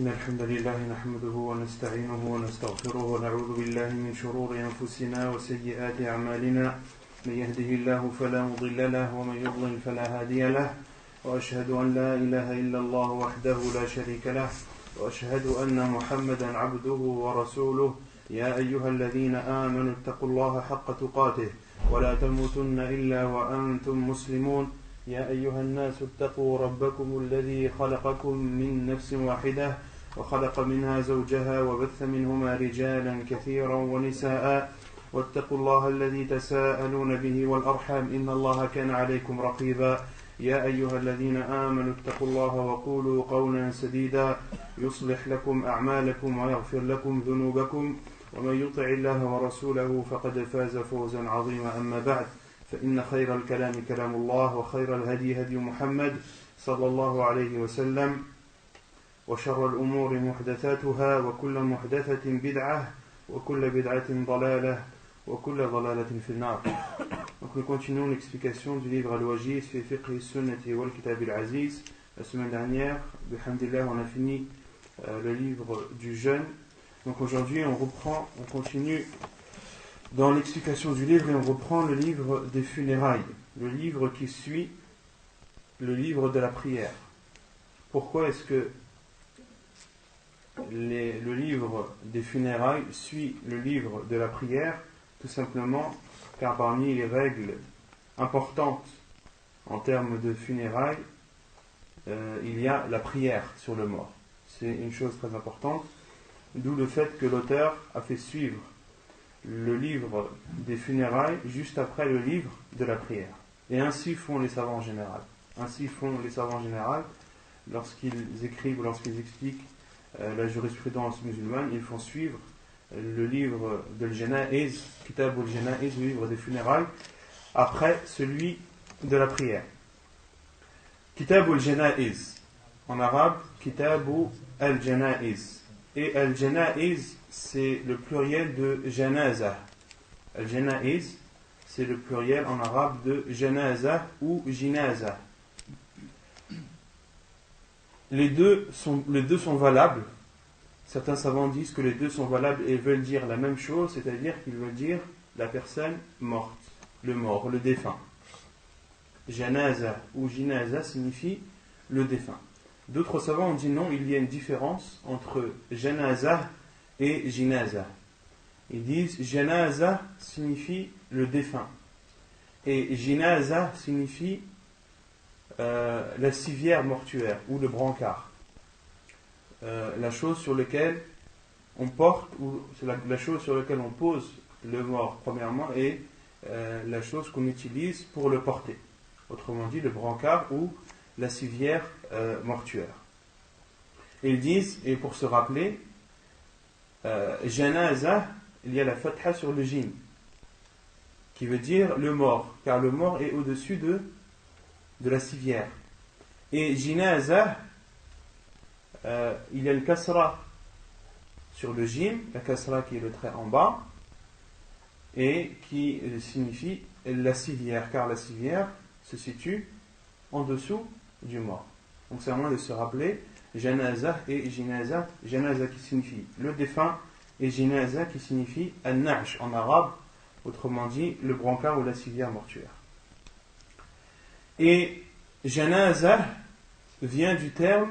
إن الحمد لله نحمده ونستعينه ونستغفره ونعوذ بالله من شرور أنفسنا وسيئات أعمالنا من يهده الله فلا مضل له ومن يضلل فلا هادي له وأشهد أن لا إله إلا الله وحده لا شريك له وأشهد أن محمدا عبده ورسوله يا أيها الذين آمنوا اتقوا الله حق تقاته ولا تموتن إلا وأنتم مسلمون يا أيها الناس اتقوا ربكم الذي خلقكم من نفس واحدة وخلق منها زوجها وبث منهما رجالا كثيرا ونساء واتقوا الله الذي تساءلون به والأرحام إن الله كان عليكم رقيبا يا أيها الذين آمنوا اتقوا الله وقولوا قولا سديدا يصلح لكم أعمالكم ويغفر لكم ذنوبكم ومن يطع الله ورسوله فقد فاز فوزا عظيما أما بعد فإن خير الكلام كلام الله وخير الهدي هدي محمد صلى الله عليه وسلم وشر الأمور محدثاتها وكل محدثة بدعة وكل بدعة ضلالة وكل ضلالة في النار. Donc nous continuons l'explication du livre Al-Wajiz fi fiqh sunnati wal kitab al-aziz. La semaine dernière, bihamdillah, on a fini le livre du jeûne. Donc aujourd'hui on continue dans l'explication du livre et on reprend le livre des funérailles, le livre qui suit le livre de la prière. Pourquoi est-ce que le livre des funérailles suit le livre de la prière? Tout simplement car parmi les règles importantes en termes de funérailles, il y a la prière sur le mort. C'est une chose très importante, d'où le fait que l'auteur a fait suivre le livre des funérailles juste après le livre de la prière. Et ainsi font les savants en général. Lorsqu'ils écrivent ou lorsqu'ils expliquent la jurisprudence musulmane, ils font suivre le livre de l'Janaïz, Kitab al-Janaïz, le livre des funérailles, après celui de la prière. Kitab al-Janaïz, en arabe, Kitab al-Janaïz. Et al-Janaïz, c'est le pluriel de Janaza. Al-Janaïz, c'est le pluriel en arabe de Janaza ou Jinaza. Les deux sont valables. Certains savants disent que les deux sont valables et veulent dire la même chose, c'est-à-dire qu'ils veulent dire la personne morte, le mort, le défunt. Janaza ou Jinaza signifie le défunt. D'autres savants ont dit non, il y a une différence entre Janaza et Jinaza. Ils disent Janaza signifie le défunt et Jinaza signifie la civière mortuaire ou le brancard. La chose sur laquelle on porte ou la chose sur laquelle on pose le mort premièrement et la chose qu'on utilise pour le porter. Autrement dit, le brancard ou la civière mortuaire. Et ils disent, et pour se rappeler, Janaza, il y a la fatha sur le jim, qui veut dire le mort, car le mort est au-dessus de la civière. Et Jinaza, il y a le kasra sur le jim, la kasra qui est le trait en bas, et qui signifie la civière, car la civière se situe en dessous du mort. Donc c'est à moins de se rappeler Janaza et Jinaza. Janaza qui signifie le défunt et Jinaza qui signifie an-na'sh en arabe, autrement dit le brancard ou la civière mortuaire. Et Janaza vient du terme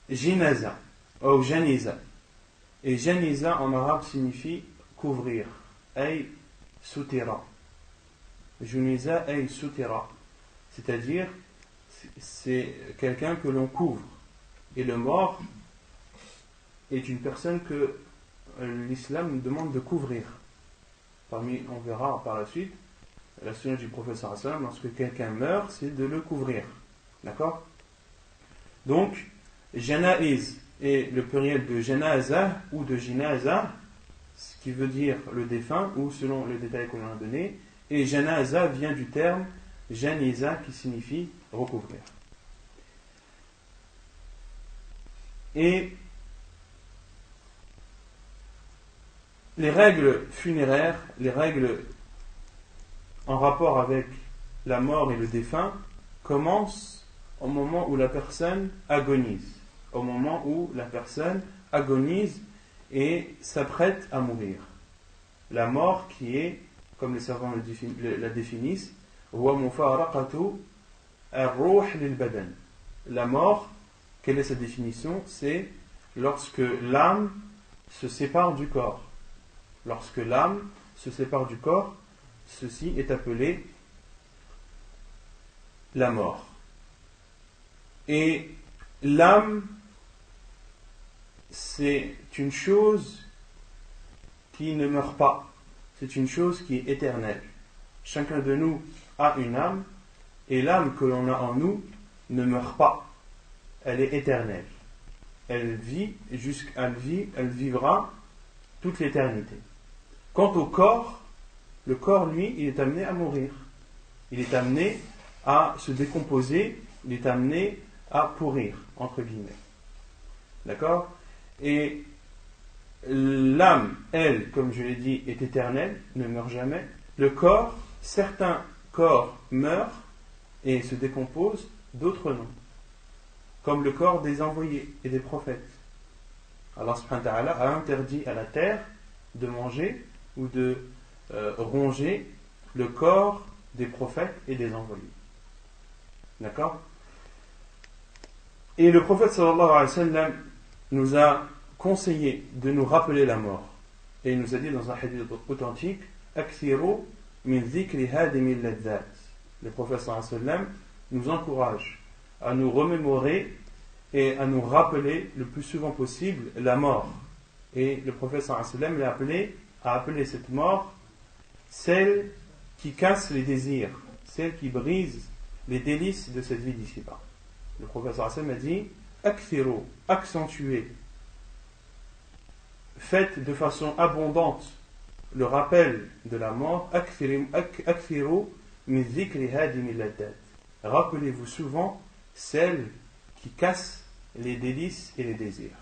Jinaza ou Janiza. Et Janiza en arabe signifie couvrir, ay sutira. Juniza ay sutira. C'est-à-dire, c'est quelqu'un que l'on couvre. Et le mort est une personne que l'islam nous demande de couvrir. On verra par la suite, la sunna du prophète sallallahu alayhi wa sallam, lorsque quelqu'un meurt, c'est de le couvrir. D'accord? Donc, Janaïz est le pluriel de Janaza ou de Jinaza, ce qui veut dire le défunt, ou selon les détails qu'on a donnés. Et Janaza vient du terme Janiza qui signifie recouvrir. Et les règles funéraires, les règles en rapport avec la mort et le défunt commencent au moment où la personne agonise. au moment où la personne agonise et s'apprête à mourir. La mort qui est, comme les savants la définissent, la mort, quelle est sa définition? C'est lorsque l'âme se sépare du corps. Lorsque l'âme se sépare du corps, ceci est appelé la mort. Et l'âme, c'est une chose qui ne meurt pas. C'est une chose qui est éternelle. Chacun de nous a une âme, et l'âme que l'on a en nous ne meurt pas. Elle est éternelle. Elle vivra toute l'éternité. Quant au corps, le corps, lui, il est amené à mourir. Il est amené à se décomposer, il est amené à pourrir, entre guillemets. D'accord? Et l'âme, elle, comme je l'ai dit, est éternelle, ne meurt jamais. Le corps, certains corps meurent et se décomposent, d'autres non. Comme le corps des envoyés et des prophètes. Allah subhanahu wa ta'ala a interdit à la terre de manger ou de ronger le corps des prophètes et des envoyés. D'accord? Et le prophète sallallahu alayhi wa sallam nous a conseillé de nous rappeler la mort. Et il nous a dit dans un hadith authentique, Akthiru min dhikri hadimil ladzat. Le prophète sallallahu alayhi wa sallam nous encourage à nous remémorer et à nous rappeler le plus souvent possible la mort. Et le prophète sallallahu alayhi wa sallam a appelé cette mort celle qui casse les désirs, celle qui brise les délices de cette vie d'ici-bas. Le prophète sallallahu alayhi wa sallam a dit Akthiru, accentuez, faites de façon abondante le rappel de la mort. Akthiru min dhikri hadimil ladzat. Rappelez-vous souvent celle qui casse les délices et les désirs,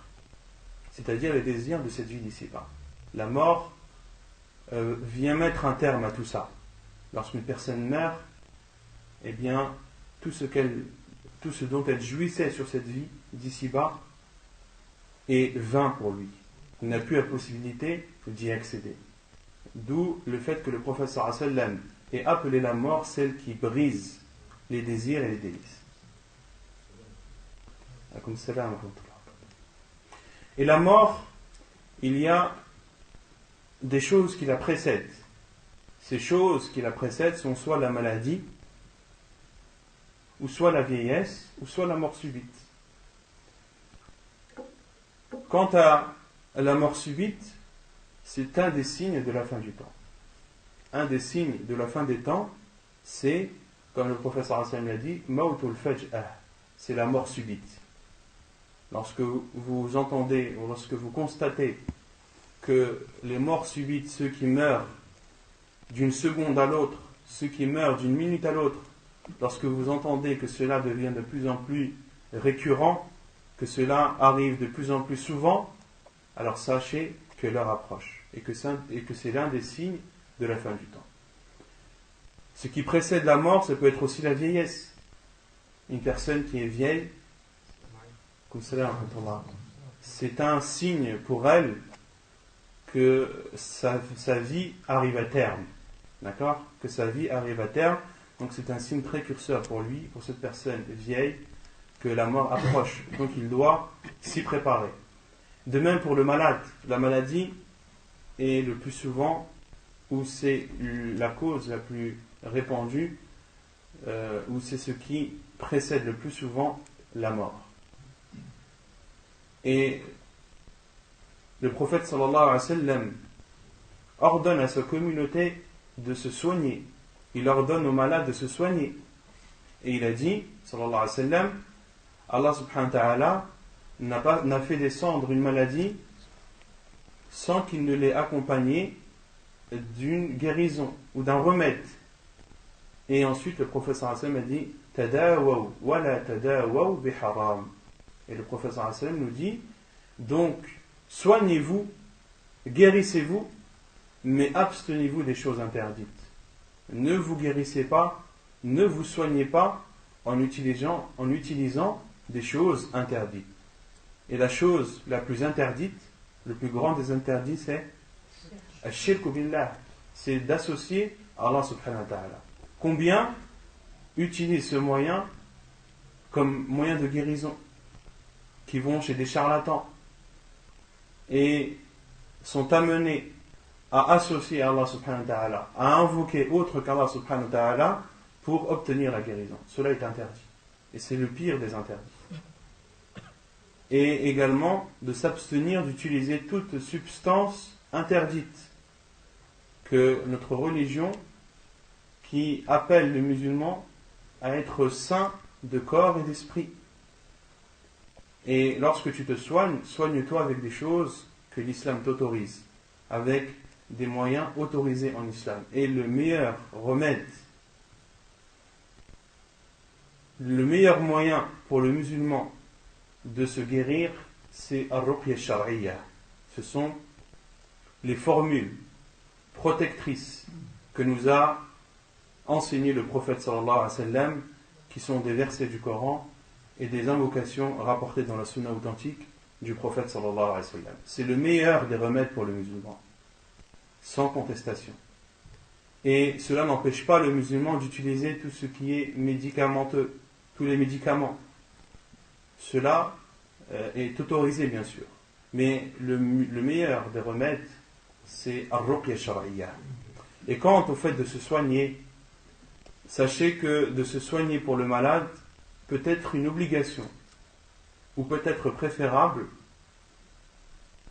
c'est-à-dire les désirs de cette vie d'ici-bas. La mort vient mettre un terme à tout ça. Lorsqu'une personne meurt, eh bien, tout ce dont elle jouissait sur cette vie d'ici-bas est vain pour lui. Il n'a plus la possibilité d'y accéder. D'où le fait que le prophète sallallahu alayhi wa sallam ait appelé la mort celle qui brise les désirs et les délices. Et la mort, il y a des choses qui la précèdent. Ces choses qui la précèdent sont soit la maladie, ou soit la vieillesse, ou soit la mort subite. Quant à la mort subite, c'est un des signes de la fin du temps. Un des signes de la fin des temps, c'est, comme le professeur Hassan l'a dit, Mautul Faj'ah, c'est la mort subite. Lorsque vous entendez, ou lorsque vous constatez que les morts subites, ceux qui meurent d'une seconde à l'autre, ceux qui meurent d'une minute à l'autre, lorsque vous entendez que cela devient de plus en plus récurrent, que cela arrive de plus en plus souvent, alors sachez que l'heure approche et que c'est l'un des signes de la fin du temps. Ce qui précède la mort, ça peut être aussi la vieillesse. Une personne qui est vieille, c'est un signe pour elle que sa vie arrive à terme. D'accord? Que sa vie arrive à terme. Donc c'est un signe précurseur pour lui, pour cette personne vieille, que la mort approche. Donc il doit s'y préparer. De même pour le malade. La maladie est le plus souvent, ou c'est la cause la plus répandue, ou c'est ce qui précède le plus souvent la mort. Et le prophète sallallahu alayhi wa sallam ordonne à sa communauté de se soigner. Il ordonne aux malades de se soigner. Et il a dit, sallallahu alayhi wa sallam, Allah subhanahu wa ta'ala n'a fait descendre une maladie sans qu'il ne l'ait accompagnée d'une guérison ou d'un remède. Et ensuite le prophète sallallahu alayhi wa sallam a dit Tadawaw wa la tadawaw bi haram. Et le prophète sallallahu alayhi wa sallam nous dit donc soignez-vous, guérissez-vous, mais abstenez-vous des choses interdites. Ne vous guérissez pas, ne vous soignez pas en utilisant des choses interdites. Et la chose la plus interdite, le plus grand des interdits, c'est Ash-shirku billah, c'est d'associer Allah subhanahu wa ta'ala. Combien utilisent ce moyen comme moyen de guérison, qui vont chez des charlatans et sont amenés à associer Allah subhanahu wa ta'ala, à invoquer autre qu'Allah subhanahu wa ta'ala pour obtenir la guérison. Cela est interdit. Et c'est le pire des interdits. Et également de s'abstenir d'utiliser toute substance interdite que notre religion, qui appelle les musulmans à être saints de corps et d'esprit. Et lorsque tu te soignes, soigne-toi avec des choses que l'islam t'autorise, avec des moyens autorisés en islam. Et le meilleur remède, le meilleur moyen pour le musulman de se guérir, c'est ar-ruqya shar'iyya. Ce sont les formules protectrices que nous a enseigné le prophète sallallahu alayhi wa sallam, qui sont des versets du Coran et des invocations rapportées dans la sunna authentique du prophète sallallahu alayhi wa sallam. C'est le meilleur des remèdes pour le musulman, sans contestation. Et cela n'empêche pas le musulman d'utiliser tout ce qui est médicamenteux, tous les médicaments. Cela est autorisé bien sûr. Mais le meilleur des remèdes, c'est ar-ruqya shar'iyya. Et quant au fait de se soigner, sachez que de se soigner pour le malade peut être une obligation, ou peut être préférable,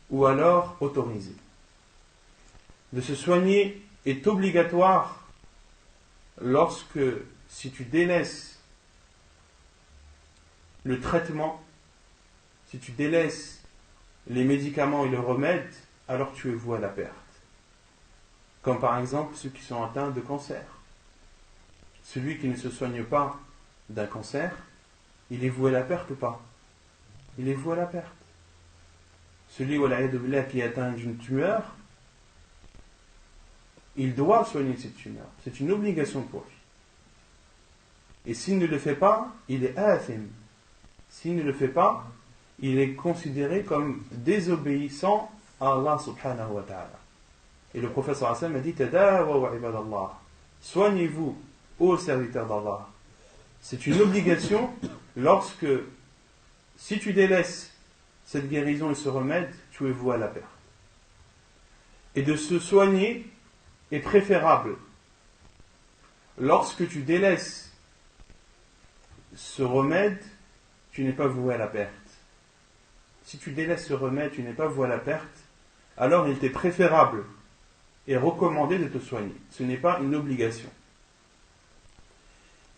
ou alors autorisé. De se soigner est obligatoire lorsque, si tu délaisses le traitement, si tu délaisses les médicaments et le remède, alors tu es voué à la perte. Comme par exemple ceux qui sont atteints de cancer. Celui qui ne se soigne pas d'un cancer, il est voué à la perte ou pas? Il est voué à la perte. Celui qui est atteint d'une tumeur, il doit soigner cette tumeur. C'est une obligation pour lui. Et s'il ne le fait pas, il est athim. S'il ne le fait pas, il est considéré comme désobéissant à Allah subhanahu wa ta'ala. Et le prophète sallallahu alayhi wa sallam a dit Tadawa wa ibadallah. Soignez-vous, ô serviteurs d'Allah. C'est une obligation lorsque, si tu délaisses cette guérison et ce remède, tu es voué à la perte. Et de se soigner est préférable lorsque tu délaisses ce remède, tu n'es pas voué à la perte. Si tu délaisses ce remède, tu n'es pas voué à la perte, alors il t'est préférable et recommandé de te soigner. Ce n'est pas une obligation.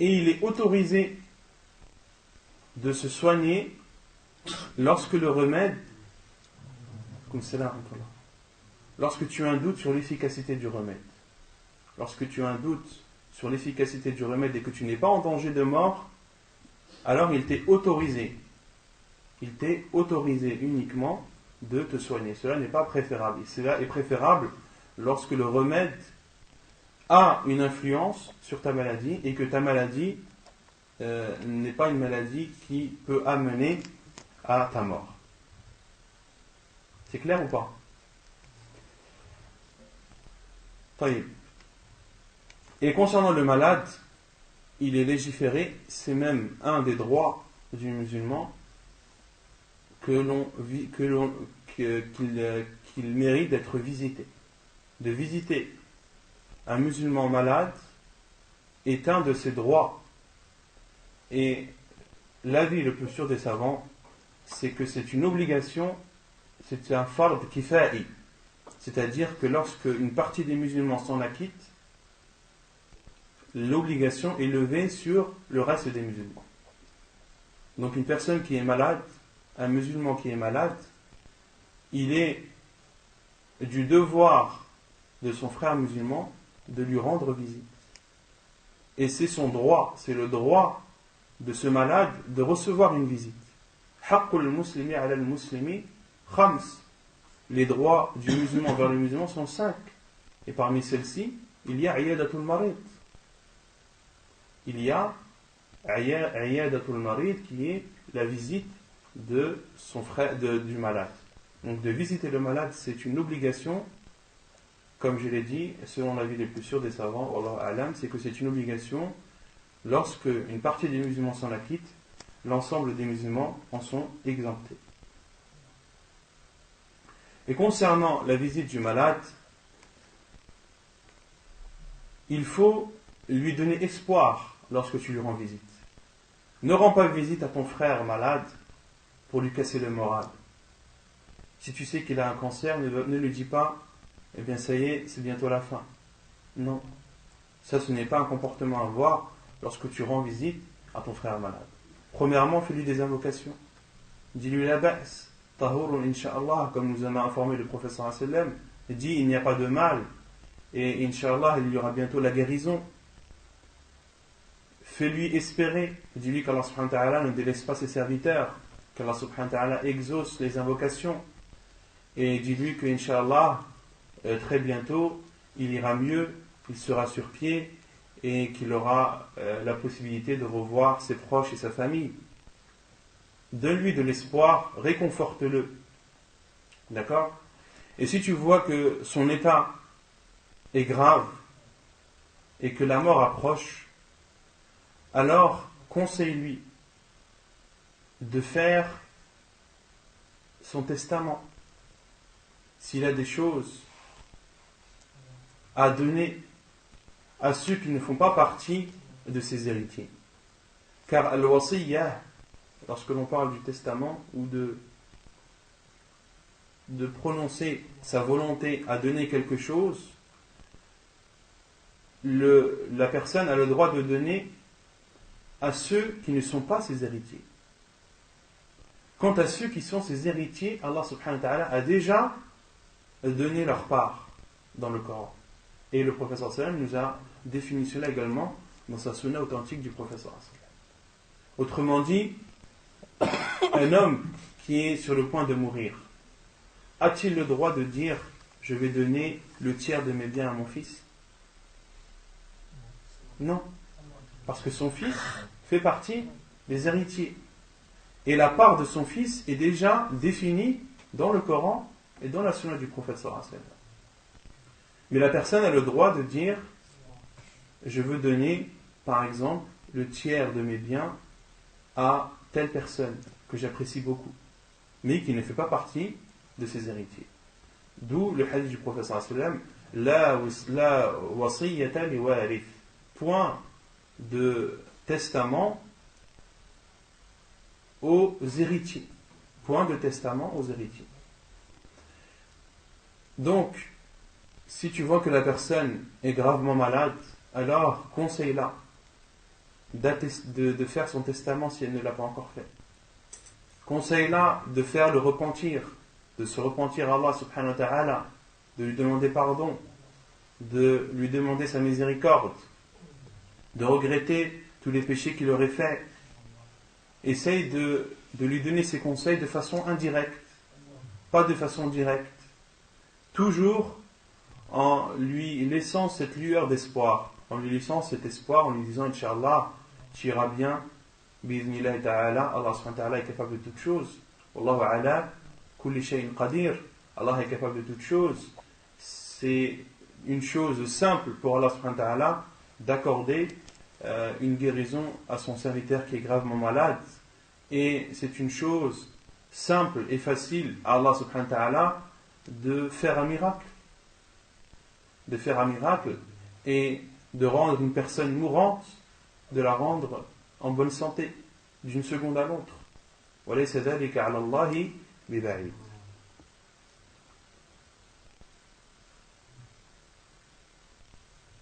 Et il est autorisé de se soigner lorsque le remède, lorsque tu as un doute sur l'efficacité du remède. Lorsque tu as un doute sur l'efficacité du remède et que tu n'es pas en danger de mort, alors il t'est autorisé. Il t'est autorisé uniquement de te soigner. Cela n'est pas préférable. Et cela est préférable lorsque le remède a une influence sur ta maladie et que ta maladie n'est pas une maladie qui peut amener à ta mort. C'est clair ou pas? Taïb. Et concernant le malade, il est légiféré, c'est même un des droits du musulman qu'il mérite d'être visité. De visiter un musulman malade est un de ses droits. Et l'avis le plus sûr des savants, c'est que c'est une obligation, c'est un fard kifa'i. C'est-à-dire que lorsque une partie des musulmans s'en acquitte, l'obligation est levée sur le reste des musulmans. Donc une personne qui est malade, un musulman qui est malade, il est du devoir de son frère musulman de lui rendre visite. Et c'est son droit, c'est le droit de ce malade de recevoir une visite. Haqqul muslimi ala al-muslimi khams. Les droits du musulman vers le musulman sont 5. Et parmi celles-ci, il y a iyadatul marid. Il y a iyadatul marid qui est la visite de son frère, du malade. Donc de visiter le malade, c'est une obligation, comme je l'ai dit, selon l'avis les plus sûrs des savants, Wallahu a'lam, c'est que c'est une obligation lorsque une partie des musulmans s'en acquitte, l'ensemble des musulmans en sont exemptés. Et concernant la visite du malade, il faut lui donner espoir lorsque tu lui rends visite. Ne rends pas visite à ton frère malade pour lui casser le moral. Si tu sais qu'il a un cancer, ne lui dis pas « Eh bien ça y est, c'est bientôt la fin ». Non. Ça, ce n'est pas un comportement à avoir lorsque tu rends visite à ton frère malade. Premièrement, fais-lui des invocations. Dis-lui la ba's, tahurun insha'Allah, comme nous en a informé le professeur sallam. Dis il n'y a pas de mal et insha'Allah il y aura bientôt la guérison. Fais-lui espérer. Dis-lui qu'Allah subhanahu wa ta'ala ne délaisse pas ses serviteurs, qu'Allah subhanahu wa ta'ala exauce les invocations. Et dis-lui que insha'Allah très bientôt il ira mieux, il sera sur pied et qu'il aura la possibilité de revoir ses proches et sa famille. Donne-lui de l'espoir, réconforte-le. D'accord? Et si tu vois que son état est grave et que la mort approche, alors conseille-lui de faire son testament. S'il a des choses à donner à ceux qui ne font pas partie de ses héritiers. Car al-wasiyya, lorsque l'on parle du testament ou de prononcer sa volonté à donner quelque chose, la personne a le droit de donner à ceux qui ne sont pas ses héritiers. Quant à ceux qui sont ses héritiers, Allah subhanahu wa ta'ala a déjà donné leur part dans le Coran. Et le professeur sallam nous a défini cela également dans sa sunna authentique du professeur sallam. Autrement dit, un homme qui est sur le point de mourir, a-t-il le droit de dire « je vais donner le tiers de mes biens à mon fils » ? Non. Parce que son fils fait partie des héritiers. Et la part de son fils est déjà définie dans le Coran et dans la sunna du prophète sallallahu alayhi wa sallam. Mais la personne a le droit de dire « je veux donner, par exemple, le tiers de mes biens à telle personne que j'apprécie beaucoup, mais qui ne fait pas partie de ses héritiers. » D'où le hadith du prophète sallallahu alayhi wa sallam, la wasiyyata li warith, point de testament aux héritiers. Point de testament aux héritiers. Donc, si tu vois que la personne est gravement malade, alors conseille-la de faire son testament si elle ne l'a pas encore fait. Conseille-la de faire le repentir, de se repentir à Allah subhanahu wa ta'ala, de lui demander pardon, de lui demander sa miséricorde, de regretter tous les péchés qu'il aurait faits. Essaye de lui donner ses conseils de façon indirecte, pas de façon directe. Toujours en lui laissant cette lueur d'espoir, en lui laissant cet espoir, en lui disant Inch'Allah, tu iras bien, bi'idhnillah ta'ala, Allah subhanahu wa ta'ala est capable de toutes choses, Wallahu ala kulli shay'in qadir, Allah est capable de toutes choses. C'est une chose simple pour Allah subhanahu wa ta'ala d'accorder une guérison à son serviteur qui est gravement malade, et c'est une chose simple et facile à Allah subhanahu wa ta'ala de faire un miracle. De faire un miracle et de rendre une personne mourante, de la rendre en bonne santé d'une seconde à l'autre. وَلَيْسَ ذَلِكَ عَلَى اللَّهِ بِبَعِيدٍ.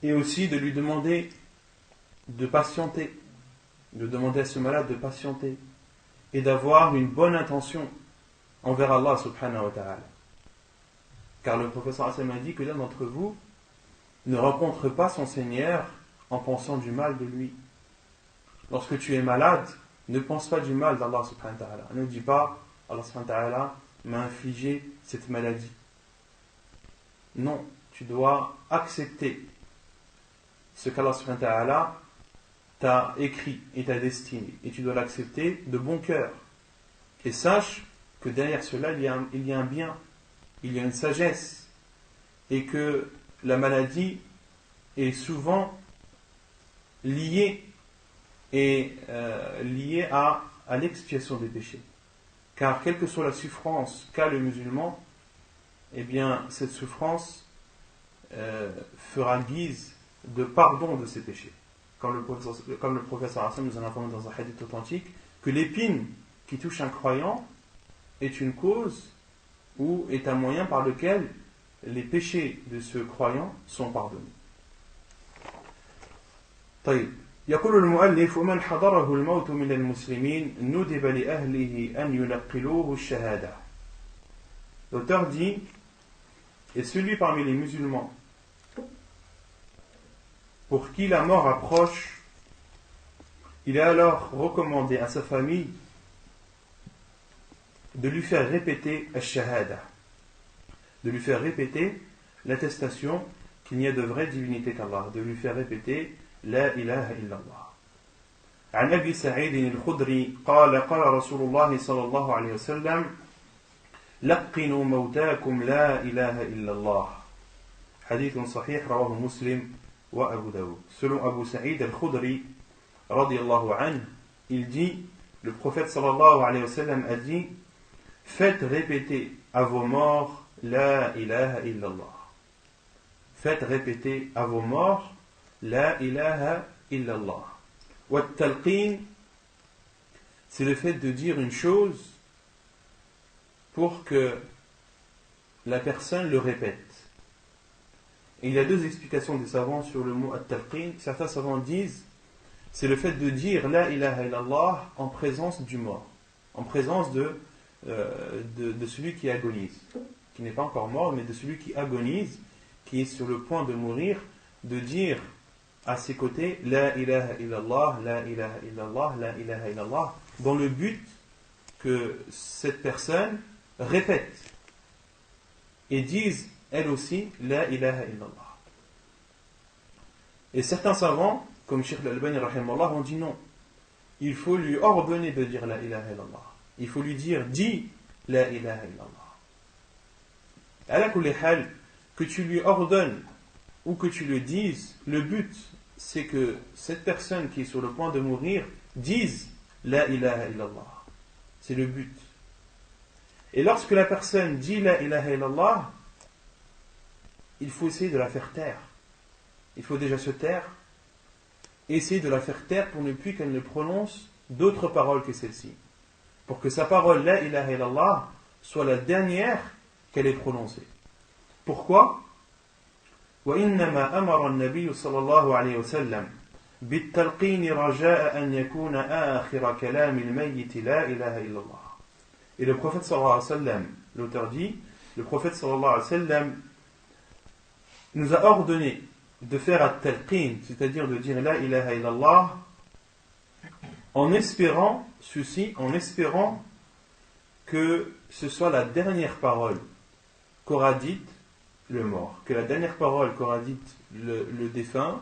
Et aussi de lui demander de patienter, de demander à ce malade de patienter et d'avoir une bonne intention envers Allah subhanahu wa ta'ala. Car le professeur Hassan a dit que l'un d'entre vous ne rencontre pas son Seigneur en pensant du mal de lui. Lorsque tu es malade, ne pense pas du mal d'Allah subhanahu wa ta'ala. Ne dis pas Allah subhanahu wa ta'ala m'a infligé cette maladie. Non, tu dois accepter ce qu'Allah subhanahu wa ta'ala t'a écrit et t'a destiné. Et tu dois l'accepter de bon cœur. Et sache que derrière cela, il y a un bien, il y a une sagesse, et que la maladie est souvent liée, liée à l'expiation des péchés. Car quelle que soit la souffrance qu'a le musulman, eh bien, cette souffrance fera guise de pardon de ses péchés. Comme le prophète sallallahu alayhi wa sallam nous en a informé dans un hadith authentique, que l'épine qui touche un croyant est une cause ou est un moyen par lequel les péchés de ce croyant sont pardonnés. طيب. يقول المؤلف ومن حضره الموت من المسلمين ندب لأهله أن ينقلوه الشهادة. L'auteur dit, et celui parmi les musulmans pour qui la mort approche, il est alors recommandé à sa famille de lui faire répéter al-shahada, de lui faire répéter l'attestation qu'il n'y a de vraie divinité qu'Allah, de lui faire répéter la ilaha illallah. عن أبي سعيد الخدري قال قال رسول الله صلى الله عليه وسلم لقنوا موتاكم لا إله إلا الله حديث صحيح رواه مسلم وأبو داود. Selon Abu Sa'id al-Khudri radiyallahu anhu, il dit, le prophète sallallahu alayhi wa sallam a dit, faites répéter à vos morts la ilaha illallah. Faites répéter à vos morts la ilaha illallah. Wa talqin, c'est le fait de dire une chose pour que la personne le répète. Et il y a deux explications des savants sur le mot at-talqin. Certains savants disent c'est le fait de dire la ilaha illallah en présence du mort, en présence de celui qui agonise, qui n'est pas encore mort, mais de celui qui agonise, qui est sur le point de mourir, de dire à ses côtés la ilaha illallah, la ilaha illallah, la ilaha illallah, dans le but que cette personne répète et dise elle aussi la ilaha illallah. Et certains savants, comme Cheikh Al-Albani rahimahullah, ont dit non, il faut lui ordonner de dire la ilaha illallah, il faut lui dire dis la ilaha illallah. Ala kulli hal, que tu lui ordonnes ou que tu le dises, le but c'est que cette personne qui est sur le point de mourir dise la ilaha illallah. C'est le but. Et lorsque la personne dit la ilaha illallah, il faut essayer de la faire taire. Il faut déjà se taire, essayer de la faire taire pour ne plus qu'elle ne prononce d'autres paroles que celle-ci. Pour que sa parole la ilaha illallah soit la dernière qu'elle ait prononcée. Pourquoi ? وإنما أمر النبي صلى الله عليه وسلم بالتلقين رجاء أن يكون آخر كلام الميت لا إله إلا الله. Et le prophète sallallahu alayhi wa sallam, l'auteur dit, le prophète sallallahu alayhi wa sallam nous a ordonné de faire at-talqin, c'est-à-dire de dire la ilaha illallah, en espérant ceci, en espérant que ce soit la dernière parole qu'aura dite le mort, que la dernière parole qu'aura dite le défunt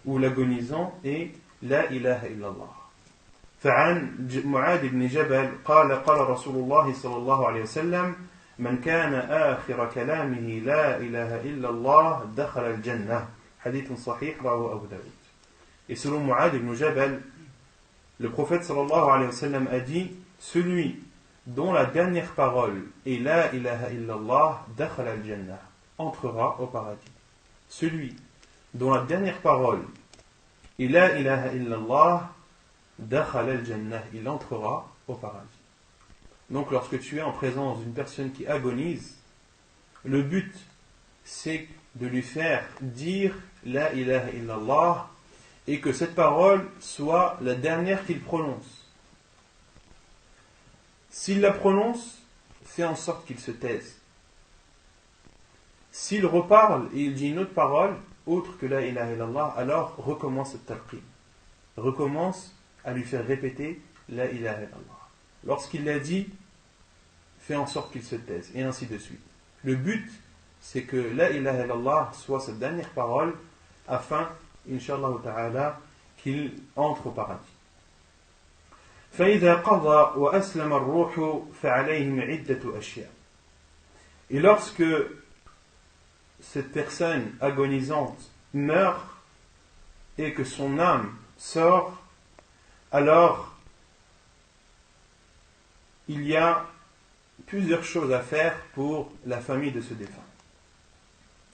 ou l'agonisant est la ilaha illallah. فعن معاذ بن جبل قال قال رسول الله صلى الله عليه وسلم من كان آخر كلامه لا إله إلا الله دخل الجنة حديث صحيح رواه أبو داود. Et selon Mu'adh ibn Jabal, le prophète sallallahu alayhi wa sallam a dit, celui dont la dernière parole est la ilaha illallah dakhal al-jannah, entrera au paradis. Celui dont la dernière parole est la ilaha illallah dakhal al-jannah, il entrera au paradis. Donc lorsque tu es en présence d'une personne qui agonise, le but c'est de lui faire dire la ilaha illallah et que cette parole soit la dernière qu'il prononce. S'il la prononce, fais en sorte qu'il se taise. S'il reparle et il dit une autre parole autre que la ilaha illallah, alors recommence le talqin. Recommence à lui faire répéter la ilaha illallah. Lorsqu'il l'a dit, fais en sorte qu'il se taise, et ainsi de suite. Le but, c'est que la ilaha illallah soit sa dernière parole, afin, inch'Allah ta'ala, qu'il entre au paradis. فإذا قضى وأسلم الروح فعليهم عدة أشياء. Et lorsque cette personne agonisante meurt et que son âme sort, alors il y a plusieurs choses à faire pour la famille de ce défunt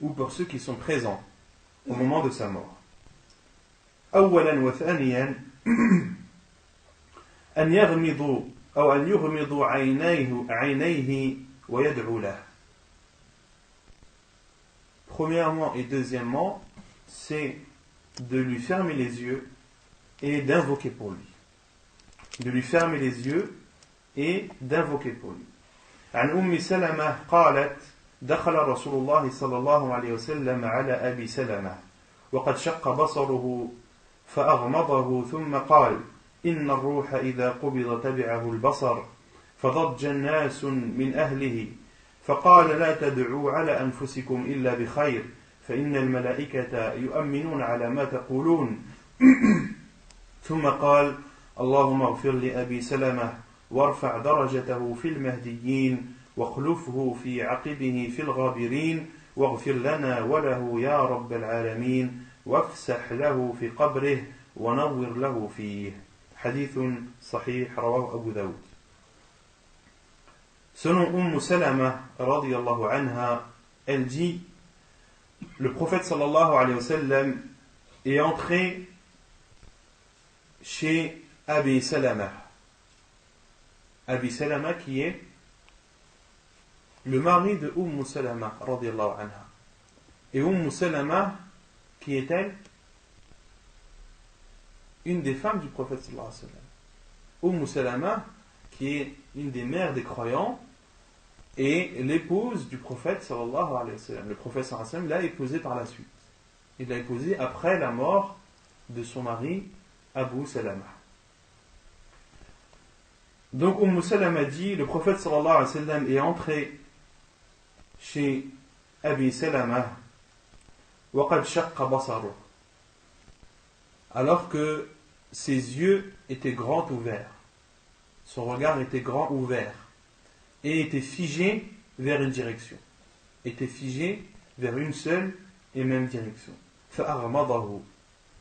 ou pour ceux qui sont présents au moment de sa mort. أولا وثانيا أن يغمضوا أو أن يغمضوا عينيه ويدعو له. Premièrement et deuxièmement, c'est de lui fermer les yeux et d'invoquer pour lui. De lui fermer les yeux et d'invoquer pour lui. عن أم سلمة قالت دخل رسول الله صلى الله عليه وسلم على أبي سلمة وقد شق بصره فأغمضه ثم قال إن الروح إذا قبض تبعه البصر فضج الناس من أهله فقال لا تدعوا على أنفسكم إلا بخير فإن الملائكة يؤمنون على ما تقولون ثم قال اللهم اغفر لأبي سلمة وارفع درجته في المهديين واخلفه في عقبه في الغابرين واغفر لنا وله يا رب العالمين وافسح له في قبره ونور له فيه. حديث صحيح رواه أبو داود. Selon Salama radiyallahu anha, elle dit, le prophète sallallahu alayhi wa sallam est entré chez Abi Salama. Abi Salama qui est le mari de Salama radiyallahu anha. Et Salama qui est-elle? Une des femmes du prophète sallallahu alayhi wa sallam. Salama qui est une des mères des croyants et l'épouse du prophète sallallahu alayhi wa sallam. Le prophète sallallahu alayhi wa sallam l'a épousée par la suite. Il l'a épousée après la mort de son mari Abu Salama. Donc Salama dit, le prophète sallallahu alayhi wa sallam est entré chez Abi Salama وقد شق بصره, alors que ses yeux étaient grands ouverts, son regard était grand ouvert et était figé vers une direction, était figé vers une seule et même direction. فأغمضه,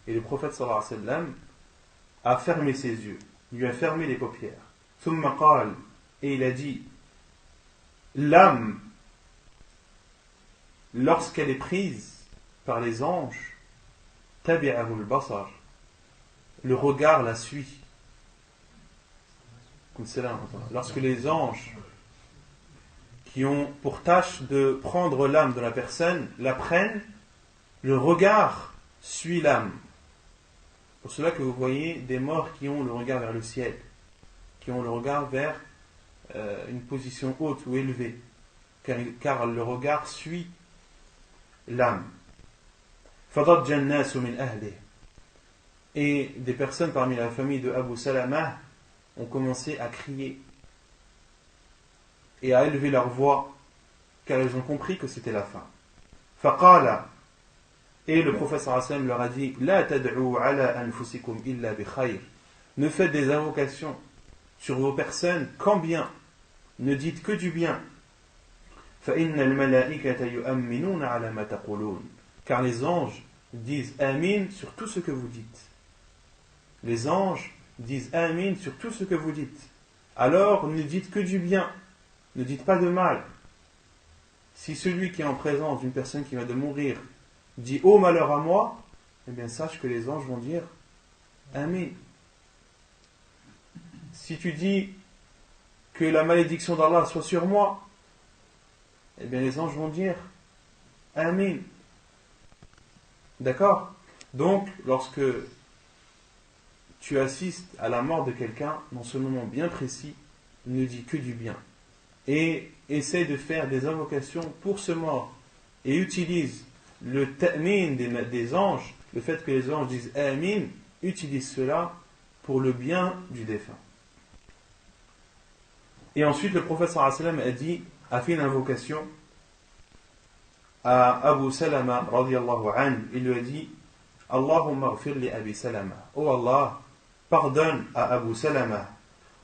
et le prophète sallallahu alayhi wa sallam a fermé ses yeux, lui a fermé les paupières. ثم قال, et il a dit, l'âme, lorsqu'elle est prise par les anges, tabi'ahu al-basar, le regard la suit. Lorsque les anges qui ont pour tâche de prendre l'âme de la personne la prennent, le regard suit l'âme. Pour cela que vous voyez des morts qui ont le regard vers le ciel, qui ont le regard vers une position haute ou élevée, car le regard suit l'âme. فَضَجَّ النَّاسُ مِنْ أَهْلِهِ, et des personnes parmi la famille de Abu Salama ont commencé à crier et à élever leur voix, car ils ont compris que c'était la fin. فَقَالَ, et le prophète sallallahu alayhi wa sallam leur a dit, لَا تَدْعُوا عَلَى أَنفُسِكُمْ إِلَّا بِخَيْرٍ, ne faites des invocations sur vos personnes qu'en bien, ne dites que du bien. فَإِنَّ الْمَلَائِكَةَ يُؤَمِّنُونَ عَلَى مَا تَقُولُونَ, car les anges disent Amin sur tout ce que vous dites. Les anges disent Amin sur tout ce que vous dites. Alors ne dites que du bien, ne dites pas de mal. Si celui qui est en présence d'une personne qui vient de mourir dit oh malheur à moi, eh bien sache que les anges vont dire Amin. Si tu dis que la malédiction d'Allah soit sur moi, eh bien les anges vont dire Amin. D'accord? Donc, lorsque tu assistes à la mort de quelqu'un, dans ce moment bien précis, ne dis que du bien. Et essaie de faire des invocations pour ce mort. Et utilise le ta'min des anges, le fait que les anges disent Amin, utilise cela pour le bien du défunt. Et ensuite, le prophète sallallahu alayhi wa sallam a fait une invocation à Abu Salama radiyallahu anhu. Il lui a dit Allahumma ghfir li Abi Salama, oh Allah, pardonne à Abu Salama,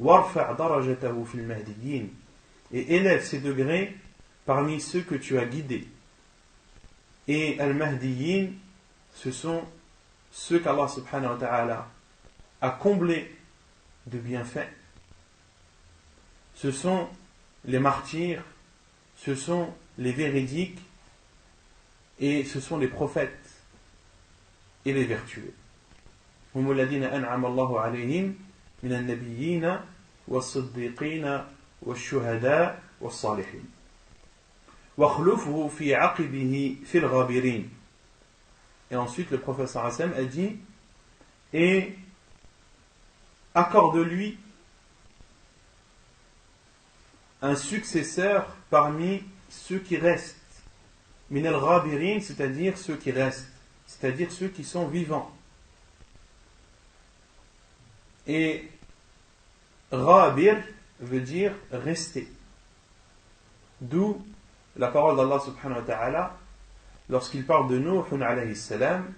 وَارْفَعْ دَرَجَتَهُ فِي الْمَهْدِيِّينَ. Et élève ses degrés parmi ceux que tu as guidés. Et al-Mahdiyin, ce sont ceux qu'Allah subhanahu wa ta'ala a comblés de bienfaits. Ce sont les martyrs, ce sont les véridiques, et ce sont les prophètes et les vertueux. هم الذين أنعم الله عليهم من النبيين والصديقين والشهداء والصالحين. وَخْلُفُهُ فِي عَقِبِهِ فِي الْغَابِرِينَ. Et ensuite le prophète sallallahu alayhi wa sallam a dit, et accorde-lui un successeur parmi ceux qui restent. Min al-ghabirin, c'est-à-dire ceux qui restent, c'est-à-dire ceux qui sont vivants. Et ghabir veut dire rester. D'où la parole d'Allah subhanahu wa ta'ala lorsqu'il parle de Nuh alayhi salam,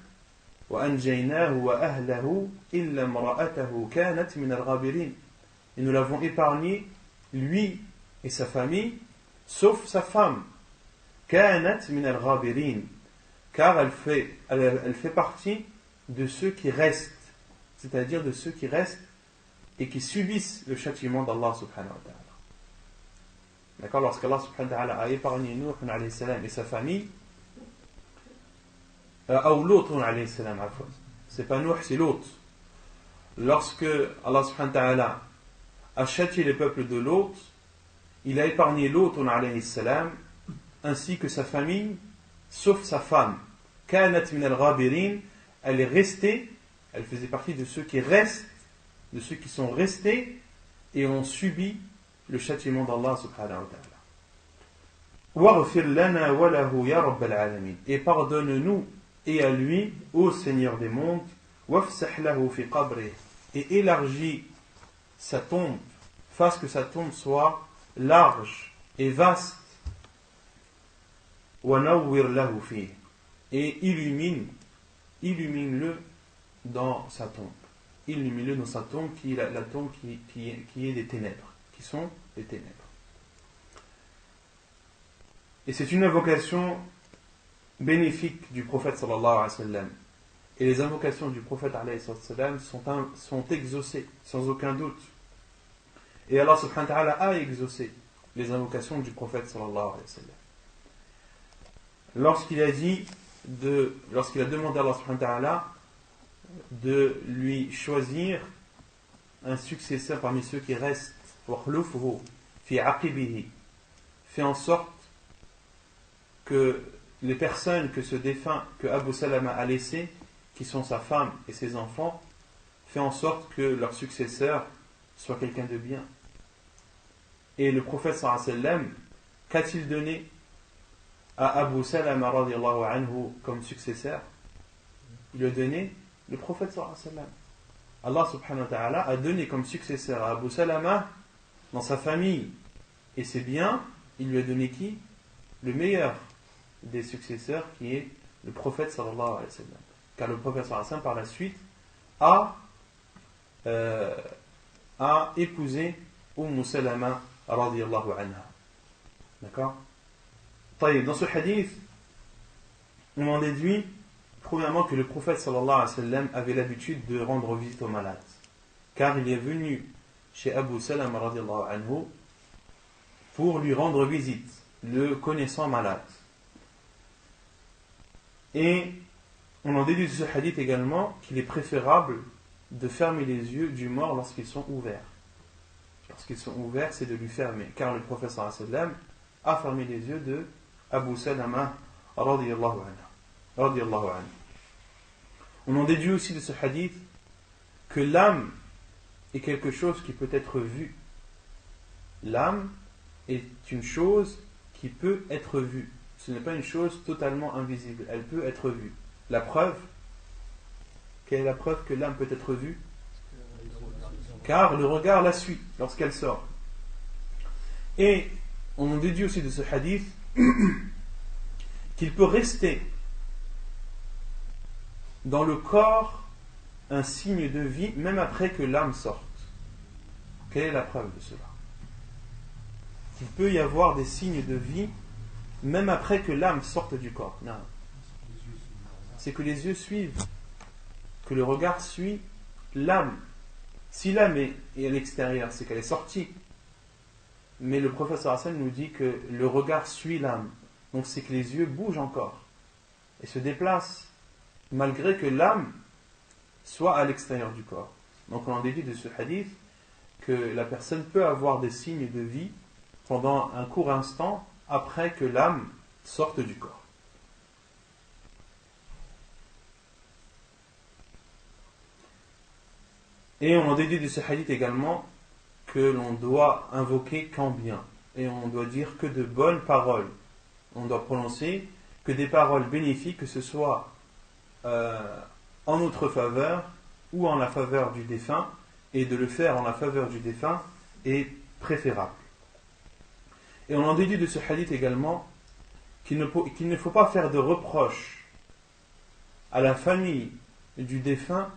وَأَنْجَيْنَاهُ وَأَهْلَهُ إِلَّا امْرَأَتَهُ كَانَتْ مِنَ الْغَابِرِينَ. Et nous l'avons épargné, lui et sa famille, sauf sa femme. كَانَتْ مِنَ الْغَابِرِينَ. Car elle fait partie de ceux qui restent, c'est-à-dire de ceux qui restent et qui subissent le châtiment d'Allah subhanahu wa ta'ala. D'accord, lorsqu'Allah subhanahu wa ta'ala a épargné Nuh alayhi salam et sa famille, ou Lut alayhi salam, c'est pas Nuh, c'est Lut. Lorsque Allah subhanahu wa ta'ala a châtié les peuples de Lut, il a épargné Lut alayhi salam ainsi que sa famille, sauf sa femme. Kanat min al-ghabirin, elle est restée, elle faisait partie de ceux qui restent, de ceux qui sont restés et ont subi le châtiment d'Allah subhanahu wa ta'ala. وَاغْفِرْ لَنَا وَلَهُ يَا رَبَّ الْعَالَمِينَ. Et pardonne-nous et à lui, ô Seigneur des mondes, وَافْسَحْ لَهُ فِي قَبْرِهِ. Et élargis sa tombe, fasse que sa tombe soit large et vaste. وَنَوِّرْ لَهُ فِيهِ. Et illumine-le dans sa tombe. Illumine-le dans sa tombe qui est la tombe qui est des ténèbres, qui sont des ténèbres. Et c'est une invocation bénéfique du prophète sallallahu alayhi wa sallam. Et les invocations du prophète alayhi wa sallam sont exaucées, sans aucun doute. Et Allah subhanahu wa ta'ala a exaucé les invocations du prophète sallallahu alayhi wa sallam. Lorsqu'il a demandé à Allah subhanahu wa ta'ala de lui choisir un successeur parmi ceux qui restent, وَخْلُفُهُ فِي عَقِبِهِ, fait en sorte que les personnes que ce défunt, que Abu Salama a laissé, qui sont sa femme et ses enfants, fait en sorte que leur successeur soit quelqu'un de bien. Et le prophète sallallahu alayhi wa sallam, qu'a-t-il donné à Abu Salama radiyallahu anhu comme successeur? Il lui a donné le prophète sallallahu alayhi wa sallam. Allah subhanahu wa ta'ala a donné comme successeur à Abu Salama dans sa famille et ses biens, il lui a donné qui? Le meilleur des successeurs, qui est le prophète sallallahu alayhi wa sallam. Car le prophète sallallahu alayhi wa sallam par la suite a épousé Salama radiyallahu anha. D'accord? Dans ce hadith, on en déduit premièrement que le prophète sallallahu alayhi wa sallam avait l'habitude de rendre visite aux malades, car il est venu chez Abu Salama radiyallahu anhu pour lui rendre visite, le connaissant malade. Et on en déduit de ce hadith également qu'il est préférable de fermer les yeux du mort lorsqu'ils sont ouverts. Lorsqu'ils sont ouverts, c'est de lui fermer, car le prophète sallallahu alayhi wa sallam a fermé les yeux de Abu Salama radiyallahu anhu. On en déduit aussi de ce hadith que l'âme est quelque chose qui peut être vu. L'âme est une chose qui peut être vue. Ce n'est pas une chose totalement invisible. Elle peut être vue. La preuve, quelle est la preuve que l'âme peut être vue? Car le regard la suit lorsqu'elle sort. Et on en déduit aussi de ce hadith qu'il peut rester dans le corps un signe de vie même après que l'âme sorte. Quelle est la preuve de cela? Qu'il peut y avoir des signes de vie même après que l'âme sorte du corps. Non. C'est que les yeux suivent, que le regard suit l'âme. Si l'âme est à l'extérieur, c'est qu'elle est sortie. Mais le prophète sallallahu alayhi wa sallam nous dit que le regard suit l'âme. Donc c'est que les yeux bougent encore et se déplacent malgré que l'âme soit à l'extérieur du corps. Donc on en déduit de ce hadith que la personne peut avoir des signes de vie pendant un court instant après que l'âme sorte du corps. Et on en déduit de ce hadith également que l'on doit invoquer qu'en bien. Et on doit dire que de bonnes paroles. On doit prononcer que des paroles bénéfiques, que ce soit en notre faveur ou en la faveur du défunt. Et de le faire en la faveur du défunt est préférable. Et on en déduit de ce hadith également qu'il ne faut pas faire de reproches à la famille du défunt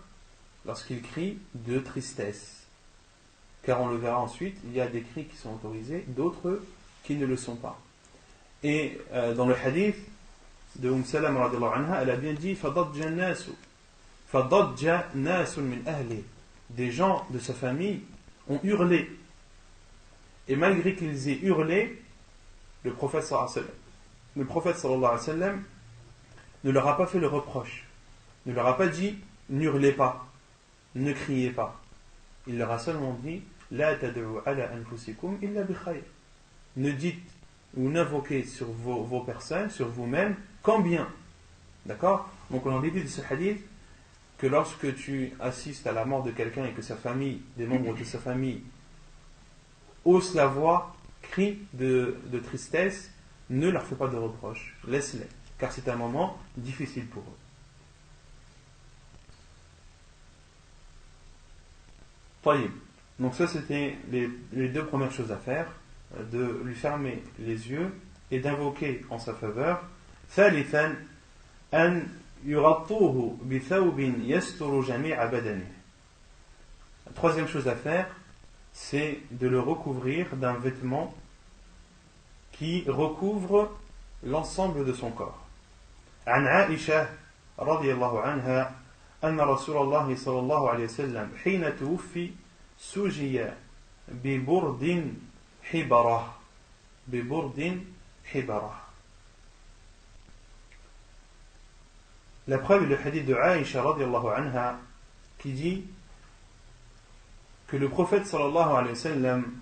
lorsqu'il crie de tristesse. Car on le verra ensuite, il y a des cris qui sont autorisés, d'autres qui ne le sont pas. Et dans le hadith de Salama radhiyallahu anha, elle a bien dit fadajja nasun min ahli. Des gens de sa famille ont hurlé. Et malgré qu'ils aient hurlé, le prophète sallallahu alayhi wa sallam ne leur a pas fait le reproche. Ne leur a pas dit n'hurlez pas, ne criez pas. Il leur a seulement dit la tad'u ala anfusikum illa bi khayr. Ne dites ou n'invoquez sur vos personnes, sur vous-même, qu'en bien. D'accord? Donc on en déduit de ce hadith que lorsque tu assistes à la mort de quelqu'un et que sa famille, des membres de sa famille, haussent la voix, crient de tristesse, ne leur fais pas de reproches, laisse-les, car c'est un moment difficile pour eux. Taïb. Donc ça c'était les deux premières choses à faire, de lui fermer les yeux et d'invoquer en sa faveur. ثالثا أن يغطوه بثوب يستر جميع بدنه. La troisième chose à faire, c'est de le recouvrir d'un vêtement qui recouvre l'ensemble de son corps. عن عائشة رضي الله عنها أن رسول الله صلى الله عليه وسلم حين توفي سُجِيَ ببرد حبرة. La preuve est le hadith de Aïcha radiallahu anha qui dit que le prophète sallallahu alayhi wa sallam,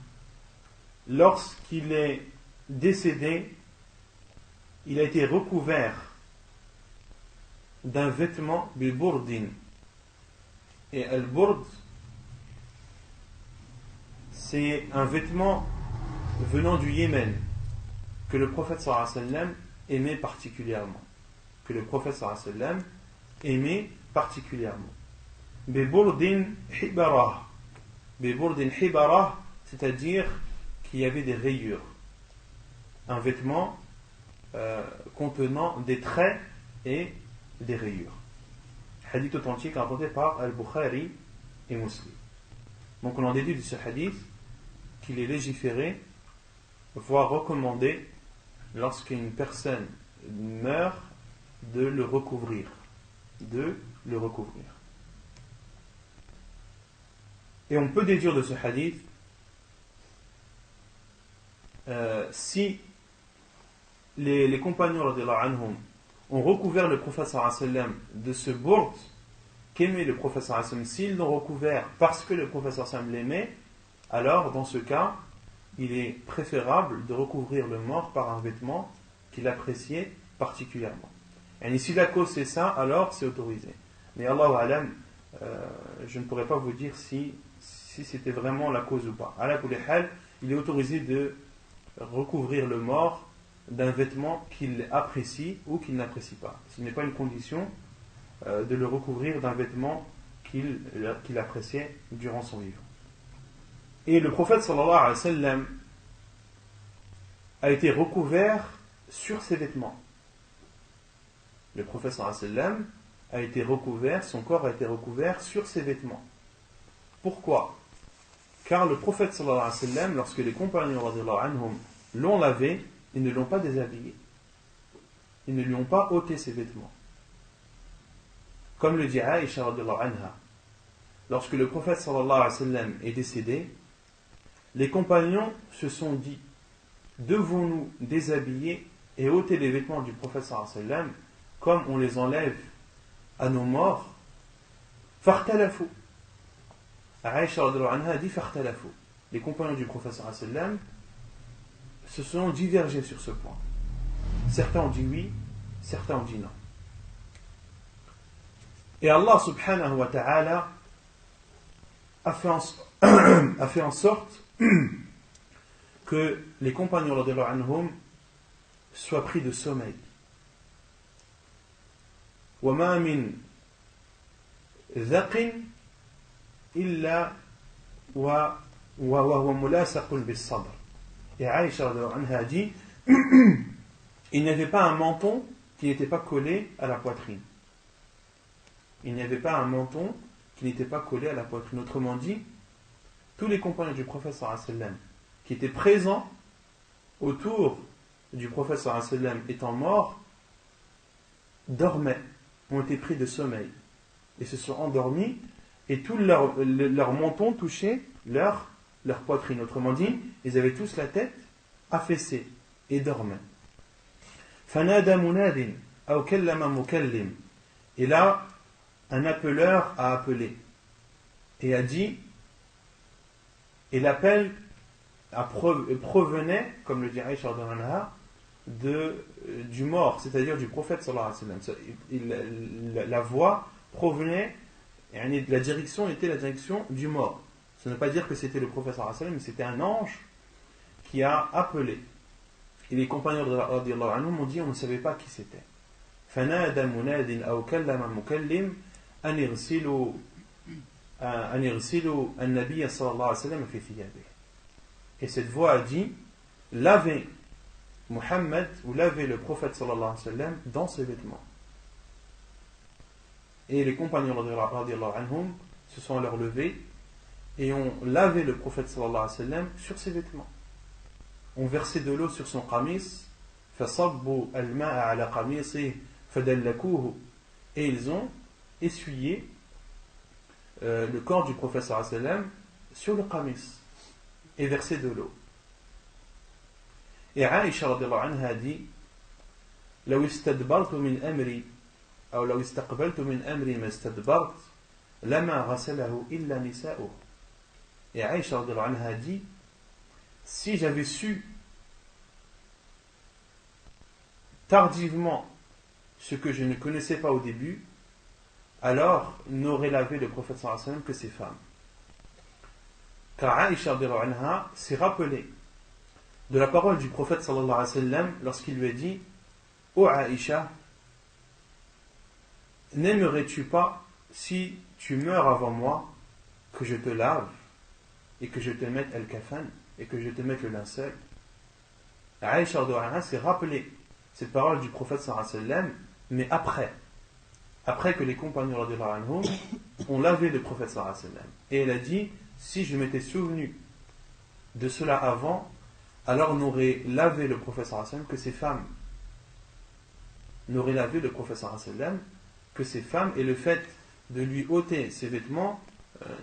lorsqu'il est décédé, il a été recouvert d'un vêtement biburdin. Et al-burd, c'est un vêtement venant du Yémen que le prophète sallallahu alayhi wa sallam aimait particulièrement. Biburdin hibara, c'est-à-dire qu'il y avait des rayures. Un vêtement contenant des traits et des rayures. Hadith authentique rapporté par Al-Bukhari et Muslim. Donc on en déduit de ce hadith qu'il est légiféré, voire recommandé, lorsqu'une personne meurt, de le recouvrir. Et on peut déduire de ce hadith, si les compagnons radhiyallahu anhum ont recouvert le prophète sallallahu alayhi wa sallam de ce bourd qu'aimait le prophète sallallahu alayhi wa sallam, s'ils l'ont recouvert parce que le prophète sallallahu alayhi wa sallam l'aimait, alors dans ce cas, il est préférable de recouvrir le mort par un vêtement qu'il appréciait particulièrement. Et si la cause c'est ça, alors c'est autorisé. Mais Allahu a'lam, je ne pourrais pas vous dire si c'était vraiment la cause ou pas. Ala kulli hal, il est autorisé de recouvrir le mort d'un vêtement qu'il apprécie ou qu'il n'apprécie pas. Ce n'est pas une condition de le recouvrir d'un vêtement qu'il appréciait durant son vivant. Et le prophète sallallahu alayhi wa sallam a été recouvert sur ses vêtements. Le prophète sallallahu alayhi wa sallam a été recouvert, son corps a été recouvert sur ses vêtements. Pourquoi? Car le prophète sallallahu alayhi wa sallam, lorsque les compagnons radiyallahu anhum l'ont lavé, ils ne l'ont pas déshabillé. Ils ne lui ont pas ôté ses vêtements. Comme le dit Aïcha radiyallahu anha, lorsque le prophète sallallahu alayhi wa sallam est décédé, les compagnons se sont dit: devons-nous déshabiller et ôter les vêtements du prophète sallallahu alayhi wa sallam comme on les enlève à nos morts? Fartalafu. Aïcha radiyallahu anha a dit fartalafu. Les compagnons du prophète sallallahu alayhi wa sallam se sont divergés sur ce point. Certains ont dit oui, certains ont dit non. Et Allah subhanahu wa ta'ala a fait en sorte que les compagnons radiyallahu anhum soient pris de sommeil. وَمَا مِنْ ذَقٍ إِلَّا وَهُوَ مُلَاسَقٌ بِالصَّدْرِ. Et Aïcha radiyallahu anha a dit il n'y avait pas un menton qui n'était pas collé à la poitrine. Il n'y avait pas un menton qui n'était pas collé à la poitrine. Autrement dit, tous les compagnons du prophète sallallahu alayhi wa sallam qui étaient présents autour du prophète sallallahu alayhi wa sallam étant morts dormaient, ont été pris de sommeil et se sont endormis, et tout leur menton touchait leur poitrine. Autrement dit, ils avaient tous la tête affaissée et dormaient. فَنَادَى مُنَادٍ أَوْ كَلَّمَ مُكَلِّمٍ. Et là, un appeleur a appelé et a dit, et l'appel provenait, comme le dit Aïcha radhiyallahu anha, du mort, c'est-à-dire du prophète sallallahu alayhi wa sallam. La voix provenait, la direction était la direction du mort. Ça ne veut pas dire que c'était le prophète sallallahu alayhi wa sallam, mais c'était un ange qui a appelé. Et les compagnons radhiyallahu anhum m'ont dit, on ne savait pas qui c'était. فَنَادَى مُنَادٍ أَوْ كَلَّمَ مُكَلِّمٍ أَنْ يَغْسِلُوا النَّبِيَّ صلى الله عليه وسلم في ثيابه. Et cette voix a dit, lavez Muhammad, ou lavez le prophète sallallahu alayhi wa sallam dans ses vêtements. Et les compagnons radhiyallahu anhum se sont alors levés et ont lavé le prophète sallallahu alayhi wa sallam sur ses vêtements. On versait de l'eau sur son qamis, فَصَبُّوا الْمَاءَ عَلَى قَمِيصِهِ فَدَلَّكُوهُ. Et ils ont essuyé le corps du prophète sallallahu alayhi wa sallam sur le qamis et versé de l'eau. Et Aïcha radhiyallahu anha dit, لو استدبرت من أمري أو لو استقبلت من أمري ما استدبرت لما غسله إلا نساؤه. Et Aïcha radhiyallahu anha dit, si j'avais su tardivement ce que je ne connaissais pas au début, alors n'aurait lavé le prophète sallallahu alayhi wa sallam que ses femmes. Car Aïcha radhiyallahu anha s'est rappelé de la parole du prophète sallallahu alayhi wa sallam lorsqu'il lui a dit: Ô Aïcha, n'aimerais-tu pas, si tu meurs avant moi, que je te lave et que je te mette al-kafan et que je te mette le linceul? Aïcha radhiyallahu anha s'est rappelé cette parole du prophète sallallahu alayhi wa sallam, mais après que les compagnons radhiyallahu anhum ont lavé le prophète sallallahu alayhi wa sallam. Et elle a dit, si je m'étais souvenu de cela avant, alors n'aurait lavé le prophète sallallahu alayhi wa sallam que ses femmes. N'aurait lavé le prophète sallallahu alayhi wa sallam que ses femmes, et le fait de lui ôter ses vêtements,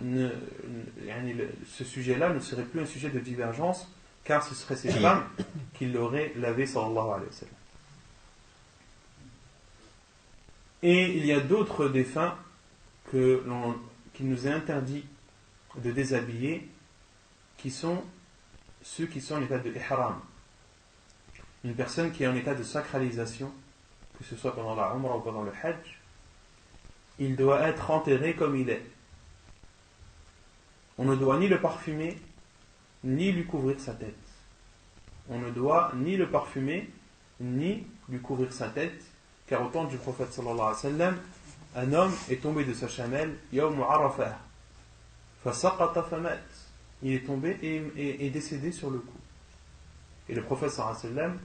ce sujet-là ne serait plus un sujet de divergence, car ce seraient ses femmes qui l'auraient lavé sallallahu alayhi wa sallam. Et il y a d'autres défunts qu'il nous est interdit de déshabiller, qui sont ceux qui sont en état de ihram. Une personne qui est en état de sacralisation, que ce soit pendant la umrah ou pendant le hajj, il doit être enterré comme il est. On ne doit ni le parfumer, ni lui couvrir sa tête. On ne doit ni le parfumer, ni lui couvrir sa tête, car au temps du prophète sallallahu alayhi wa sallam, un homme est tombé de sa chamelle, yawm arafah, fasaqata famat. Il est tombé et est décédé sur le coup. Et le prophète sallallahu alayhi wa sallam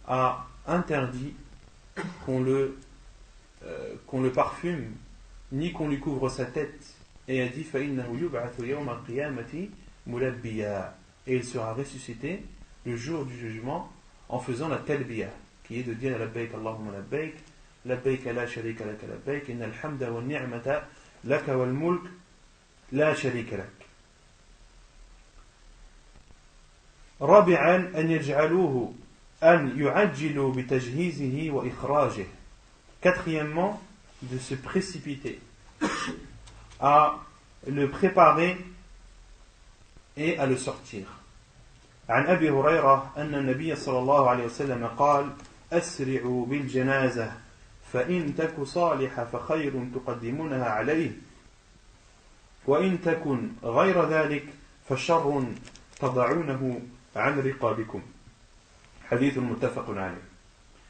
a interdit qu'on le parfume, ni qu'on lui couvre sa tête, et a dit فَإِنَّهُ يُبْعَثُ يَوْمَ الْقِيَامَةِ مُلَبِّيًا, et il sera ressuscité le jour du jugement en faisant la talbiya, qui est de dire labbaik Allahumma labbaik, labbaik la sharika lak labbaik, innal hamda wal ni'mata laka wal mulk la sharika lak. رابعا أن يجعلوه أن يعجلوا بتجهيزه وإخراجه. Quatrièmement, de se précipiter à le préparer et à le sortir. عن أبي هريرة أن النبي صلى الله عليه وسلم قال أسرعوا بالجنازة فإن تك صالحة فخير تقدمونها عليه وإن تكن غير ذلك فشر تضعونه عن رقابكم. حديث متفق عليه.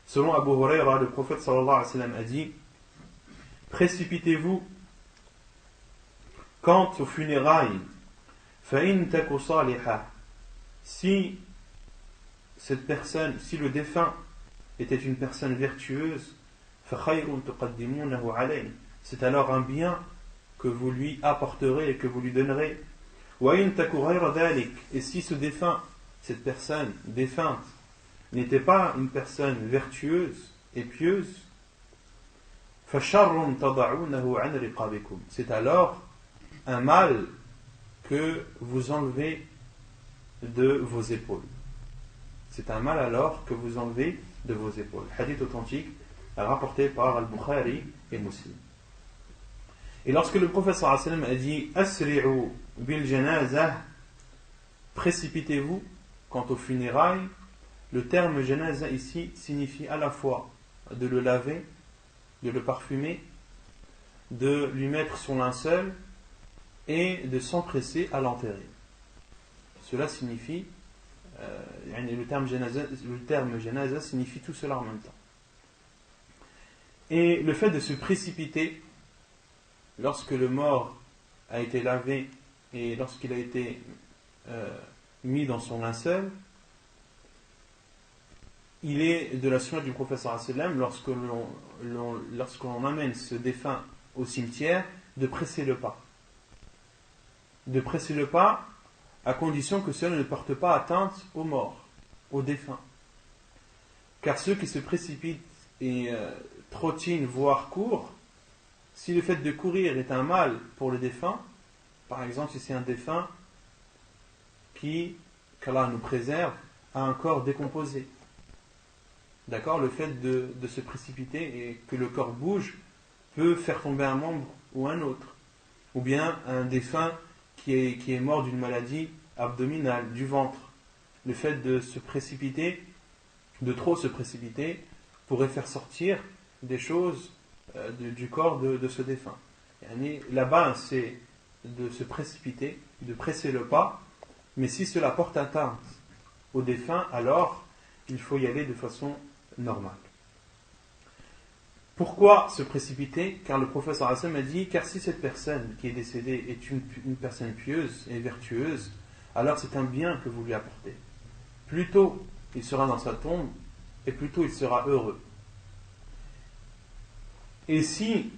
Selon Abu Huraira, le prophète sallallahu alayhi wa sallam a dit: précipitez-vous quant aux funérailles. فَإِن تَكُ صَالِحًا, si cette personne, si le défunt était une personne vertueuse, فَخَيْرٌ تُقَدِّمُونَهُ عَلَيْهِ, c'est alors un bien que vous lui apporterez et que vous lui donnerez. وَإِن تَكُ غَيْرَ ذَلِكَ, et si ce défunt, cette personne défunte, n'était pas une personne vertueuse et pieuse, فَشَرٌ تَضَعُونَهُ عَنْ رِقَابِكُمْ, c'est alors un mal que vous enlevez de vos épaules. C'est un mal alors que vous enlevez de vos épaules. Hadith authentique rapporté par Al-Bukhari et Muslim. Et lorsque le prophète sallallahu alayhi wa sallam a dit Asri'u bil janazah, précipitez-vous quant aux funérailles, le terme janaza ici signifie à la fois de le laver, de le parfumer, de lui mettre son linceul et de s'empresser à l'enterrer. Cela signifie, le terme janaza signifie tout cela en même temps. Et le fait de se précipiter lorsque le mort a été lavé et lorsqu'il a été mis dans son linceul, il est de la sunna du prophète sallallahu alayhi wa sallam, lorsqu'on amène ce défunt au cimetière, de presser le pas. De presser le pas à condition que cela ne porte pas atteinte aux morts, aux défunts. Car ceux qui se précipitent et trottinent, voire courent, si le fait de courir est un mal pour le défunt, par exemple si c'est un défunt qui, qu'Allah nous préserve, a un corps décomposé, d'accord, le fait de se précipiter et que le corps bouge peut faire tomber un membre ou un autre, ou bien un défunt qui est mort d'une maladie abdominale, du ventre. Le fait de se précipiter, de trop se précipiter, pourrait faire sortir des choses du corps de ce défunt. Là-bas, c'est de se précipiter, de presser le pas, mais si cela porte atteinte au défunt, alors il faut y aller de façon normale. Pourquoi se précipiter? Car le prophète sallallahu alayhi wa sallam a dit, car si cette personne qui est décédée est une personne pieuse et vertueuse, alors c'est un bien que vous lui apportez. Plus tôt il sera dans sa tombe, et plus tôt il sera heureux. Et si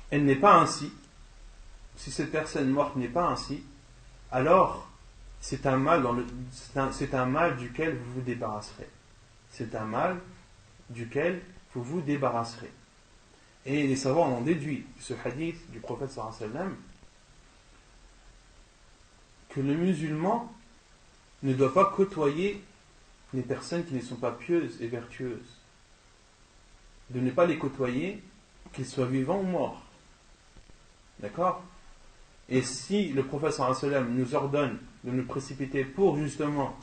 elle n'est pas ainsi, si cette personne morte n'est pas ainsi, alors c'est un mal duquel vous vous débarrasserez. C'est un mal duquel vous vous débarrasserez. Et les savants ont déduit ce hadith du prophète sallallahu alayhi wa sallam que le musulman ne doit pas côtoyer les personnes qui ne sont pas pieuses et vertueuses. De ne pas les côtoyer, qu'ils soient vivants ou morts. D'accord? Et si le prophète sallallahu alayhi wa sallam nous ordonne de nous précipiter pour justement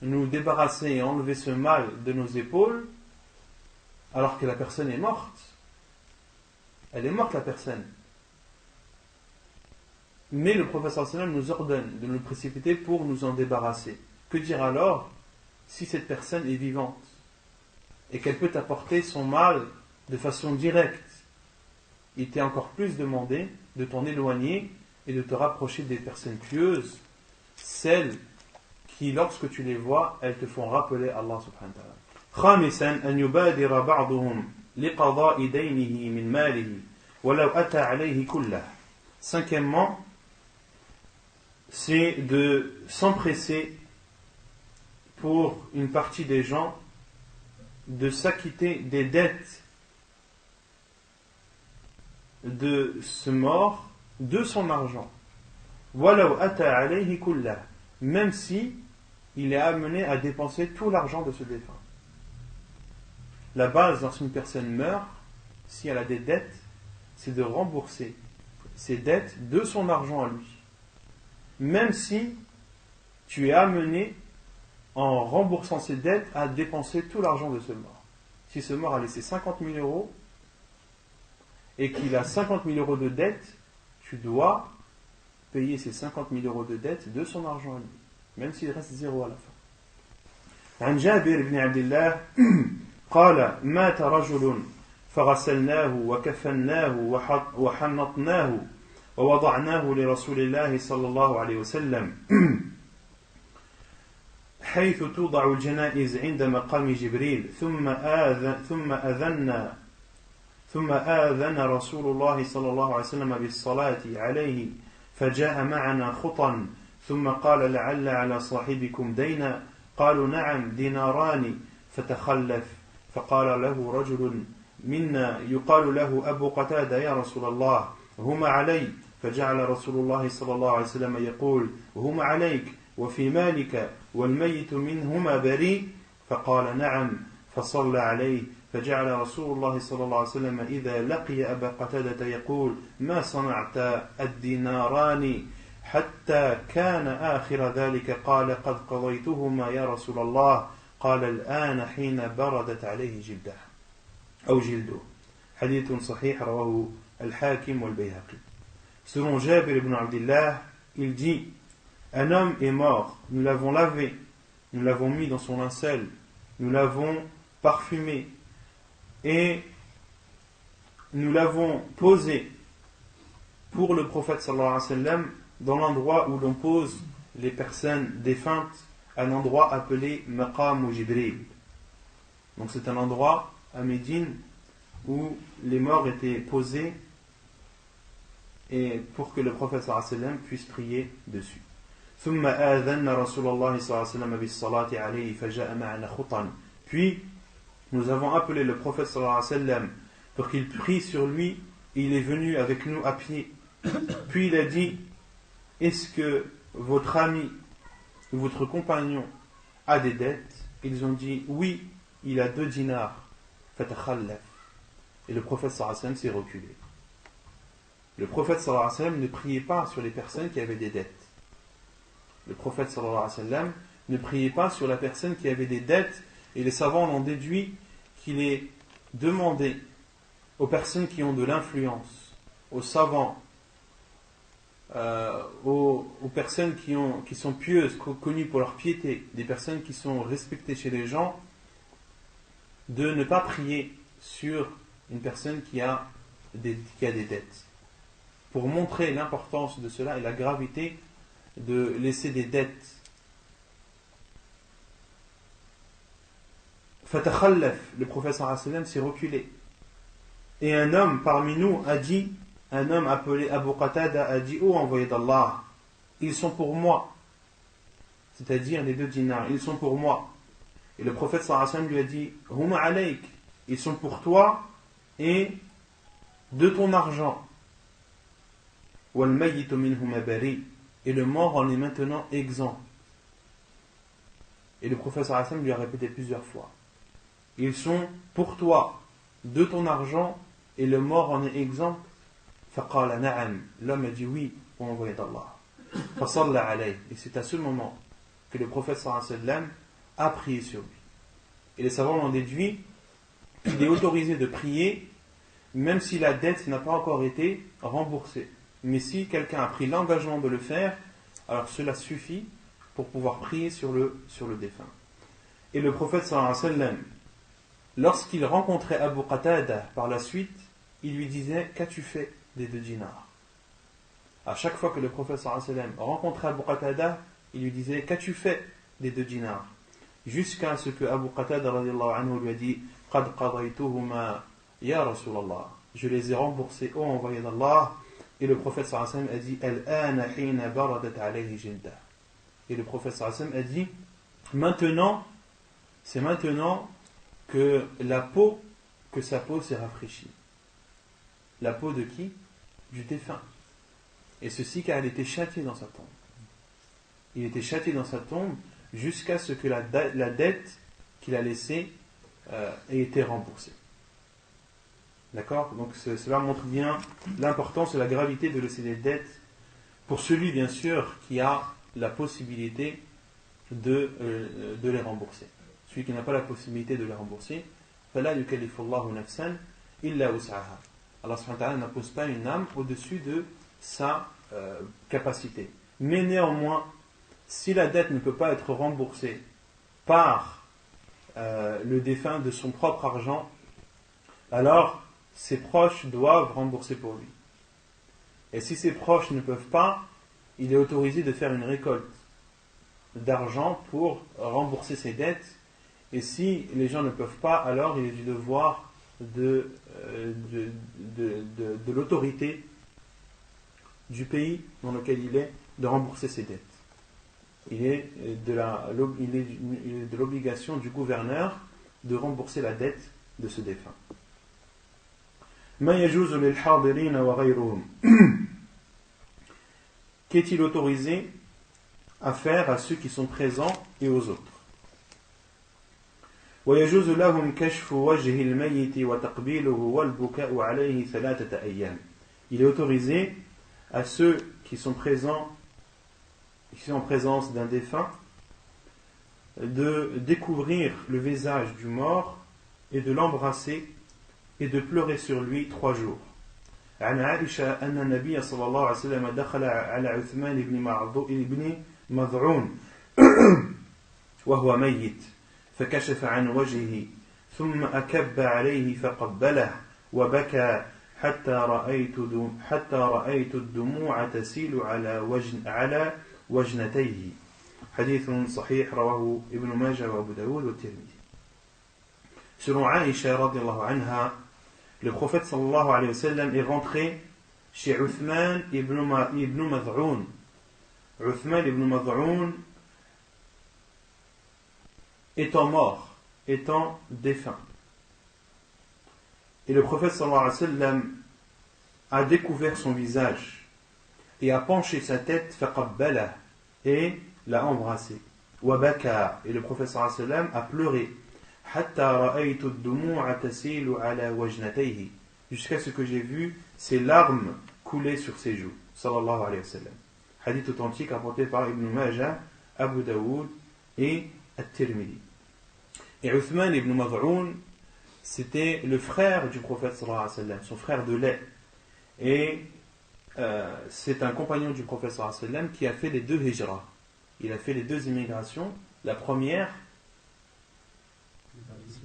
nous débarrasser et enlever ce mal de nos épaules, alors que la personne est morte, elle est morte la personne. Mais le prophète sallallahu alayhi wa sallam nous ordonne de nous précipiter pour nous en débarrasser. Que dire alors si cette personne est vivante et qu'elle peut apporter son mal de façon directe? Il t'est encore plus demandé de t'en éloigner et de te rapprocher des personnes pieuses, celles qui, lorsque tu les vois, elles te font rappeler Allah subhanahu wa ta'ala. خامسا أن يبادر بعضهم لقضاء دينه من ماله ولو أتى عليه كله. Cinquièmement, c'est de s'empresser pour une partie des gens de s'acquitter des dettes de ce mort de son argent. Walau ata alayhi kullah, même si il est amené à dépenser tout l'argent de ce défunt. La base lorsqu'une personne meurt, si elle a des dettes, c'est de rembourser ces dettes de son argent à lui. Même si tu es amené, en remboursant ses dettes, à dépenser tout l'argent de ce mort. Si ce mort a laissé 50 000 euros et qu'il a 50 000 euros de dettes, tu dois payer ces 50 000 euros de dettes de son argent à lui, même s'il reste zéro à la fin. عن جابر بن عبد الله قال مات رجل فغسلناه وكفناه وحنطناه ووضعناه لرسول الله صلى الله عليه وسلم حيث توضع الجنائز عند مقام جبريل ثم آذن رسول الله صلى الله عليه وسلم بالصلاة عليه فجاء معنا خطا ثم قال لعل على صاحبكم دينا قالوا نعم ديناران فتخلف فقال له رجل منا يقال له أبو قتادة يا رسول الله هما علي فجعل رسول الله صلى الله عليه وسلم يقول هما عليك وفي مالك والميت منهما بريء فقال نعم فصلى عليه فجعل رسول الله صلى الله عليه وسلم إذا لقي أبا قتادة يقول ما صنعت الديناران حتى كان آخر ذلك قال قد قضيتهما يا رسول الله قال الآن حين بردت عليه جلده أو جلده حديث صحيح رواه الحاكم والبيهقي. Selon Jabir ibn Abdillah, il dit: un homme est mort, nous l'avons lavé, nous l'avons mis dans son linceul, nous l'avons parfumé et nous l'avons posé pour le prophète sallallahu alayhi wa sallam dans l'endroit où l'on pose les personnes défuntes, un endroit appelé Maqam ou Jibril. Donc c'est un endroit à Médine où les morts étaient posés et pour que le prophète sallallahu alayhi wa sallam puisse prier dessus. ثم آذن رسول الله صلى الله عليه وسلم بالصلاة عليه فجاء معنا خطا. Puis nous avons appelé le prophète sallallahu alayhi wa sallam pour qu'il prie sur lui et il est venu avec nous à pied. Puis il a dit: est-ce que votre ami ou votre compagnon a des dettes? Ils ont dit: oui, il a 2 dinars. Fatakhallaf. Et le prophète sallallahu alayhi wa sallam s'est reculé. Le prophète sallallahu alayhi wa sallam ne priait pas sur les personnes qui avaient des dettes. Le prophète sallallahu alayhi wa sallam ne priait pas sur la personne qui avait des dettes, et les savants en ont déduit qu'il est demandé aux personnes qui ont de l'influence, aux savants, aux personnes qui sont pieuses, connues pour leur piété, des personnes qui sont respectées chez les gens, de ne pas prier sur une personne qui a des dettes, pour montrer l'importance de cela et la gravité de laisser des dettes. Fatakhallaf, le prophète sallallahu alayhi wa sallam s'est reculé. Et un homme parmi nous a dit, un homme appelé Abu Qatada a dit: ô envoyé d'Allah, ils sont pour moi, c'est-à-dire les 2 dinars, ils sont pour moi. Et le prophète sallallahu alayhi wa sallam lui a dit: huma alayk, ils sont pour toi et de ton argent. Wal mayyitu minhuma bari, et le mort en est maintenant exempt. Et le prophète sallallahu alayhi wa sallam lui a répété plusieurs fois: ils sont pour toi de ton argent et le mort en est exempt. Faqala na'am, l'homme a dit: oui, ô envoyé d'Allah. Fasalla alayhi, et c'est à ce moment que le prophète sallallahu alayhi wa sallam a prié sur lui. Et les savants ont déduit qu'il est autorisé de prier même si la dette n'a pas encore été remboursée. Mais si quelqu'un a pris l'engagement de le faire, alors cela suffit pour pouvoir prier sur le défunt. Et le prophète sallallahu alayhi wa sallam, lorsqu'il rencontrait Abu Qatada par la suite, il lui disait: qu'as-tu fait des 2 dinars? À chaque fois que le prophète sallallahu alayhi wa sallam rencontrait Abu Qatada, il lui disait: qu'as-tu fait des 2 dinars? Jusqu'à ce que Abu Qatada radiyallahu anhu lui a dit: qad qadaytuhuma ya Rasulallah, je les ai remboursés, ô envoyé d'Allah. Et le prophète sallallahu alayhi wa sallam a dit Al-ana hina baradat alayhi jildah. Et le prophète sallallahu alayhi wa sallam a dit maintenant, c'est maintenant que sa peau s'est rafraîchie. La peau de qui? Du défunt. Et ceci car il était châtié dans sa tombe. Il était châtié dans sa tombe jusqu'à ce que la dette qu'il a laissée ait été remboursée. D'accord? Donc cela montre bien l'importance et la gravité de laisser des dettes pour celui bien sûr qui a la possibilité de les rembourser. Celui qui n'a pas la possibilité de les rembourser, فَلَا يُكَلِّفُ اللَّهُ نَفْسًا إِلَّا وُسْعَهَا. Allah subhanahu wa ta'ala n'impose pas une âme au-dessus de sa capacité. Mais néanmoins, si la dette ne peut pas être remboursée par le défunt de son propre argent, alors ses proches doivent rembourser pour lui. Et si ses proches ne peuvent pas, il est autorisé de faire une récolte d'argent pour rembourser ses dettes. Et si les gens ne peuvent pas, alors il est du devoir de l'autorité du pays dans lequel il est de rembourser ses dettes. Il est de l'obligation du gouverneur de rembourser la dette de ce défunt. Qu'est-il autorisé à faire à ceux qui sont présents et aux autres? ويجوز لهم كشف وجه الميت وتقبيله والبكاء عليه 3 أيام. Il est autorisé à ceux qui sont présents, qui sont en présence d'un défunt, de découvrir le visage du mort et de l'embrasser et de pleurer sur lui 3 jours. عن عائشة أن النبي صلى الله عليه وسلم دخل على عثمان بن مظعون وهو ميت فكشف عن وجهه ثم أكب عليه فقبله وبكى حتى رأيت الدموع تسيل على وجنتيه. حديث صحيح رواه ابن ماجه وأبو داود والترمذي. Selon Aïcha radiallahu anha, le prophète sallallahu alayhi wa sallam est rentré chez Uthman ibn Mad'un. Uthman ibn Mad'un étant mort, étant défunt. Et le prophète sallallahu alayhi wa sallam a découvert son visage et a penché sa tête faqabbala et l'a embrassé. Wa baka, et le prophète sallallahu alayhi wa sallam a pleuré. Jusqu'à ce que j'ai vu ses larmes couler sur ses joues. Sallallahu alayhi wa sallam. Hadith authentique apporté par Ibn Majah, Abu Daoud et At-Tirmidhi. Et Uthman ibn Mad'un, c'était le frère du prophète sallallahu alayhi wa sallam, son frère de lait. Et c'est un compagnon du prophète sallallahu alayhi wa sallam qui a fait les 2 hijras. Il a fait les 2 immigrations. La première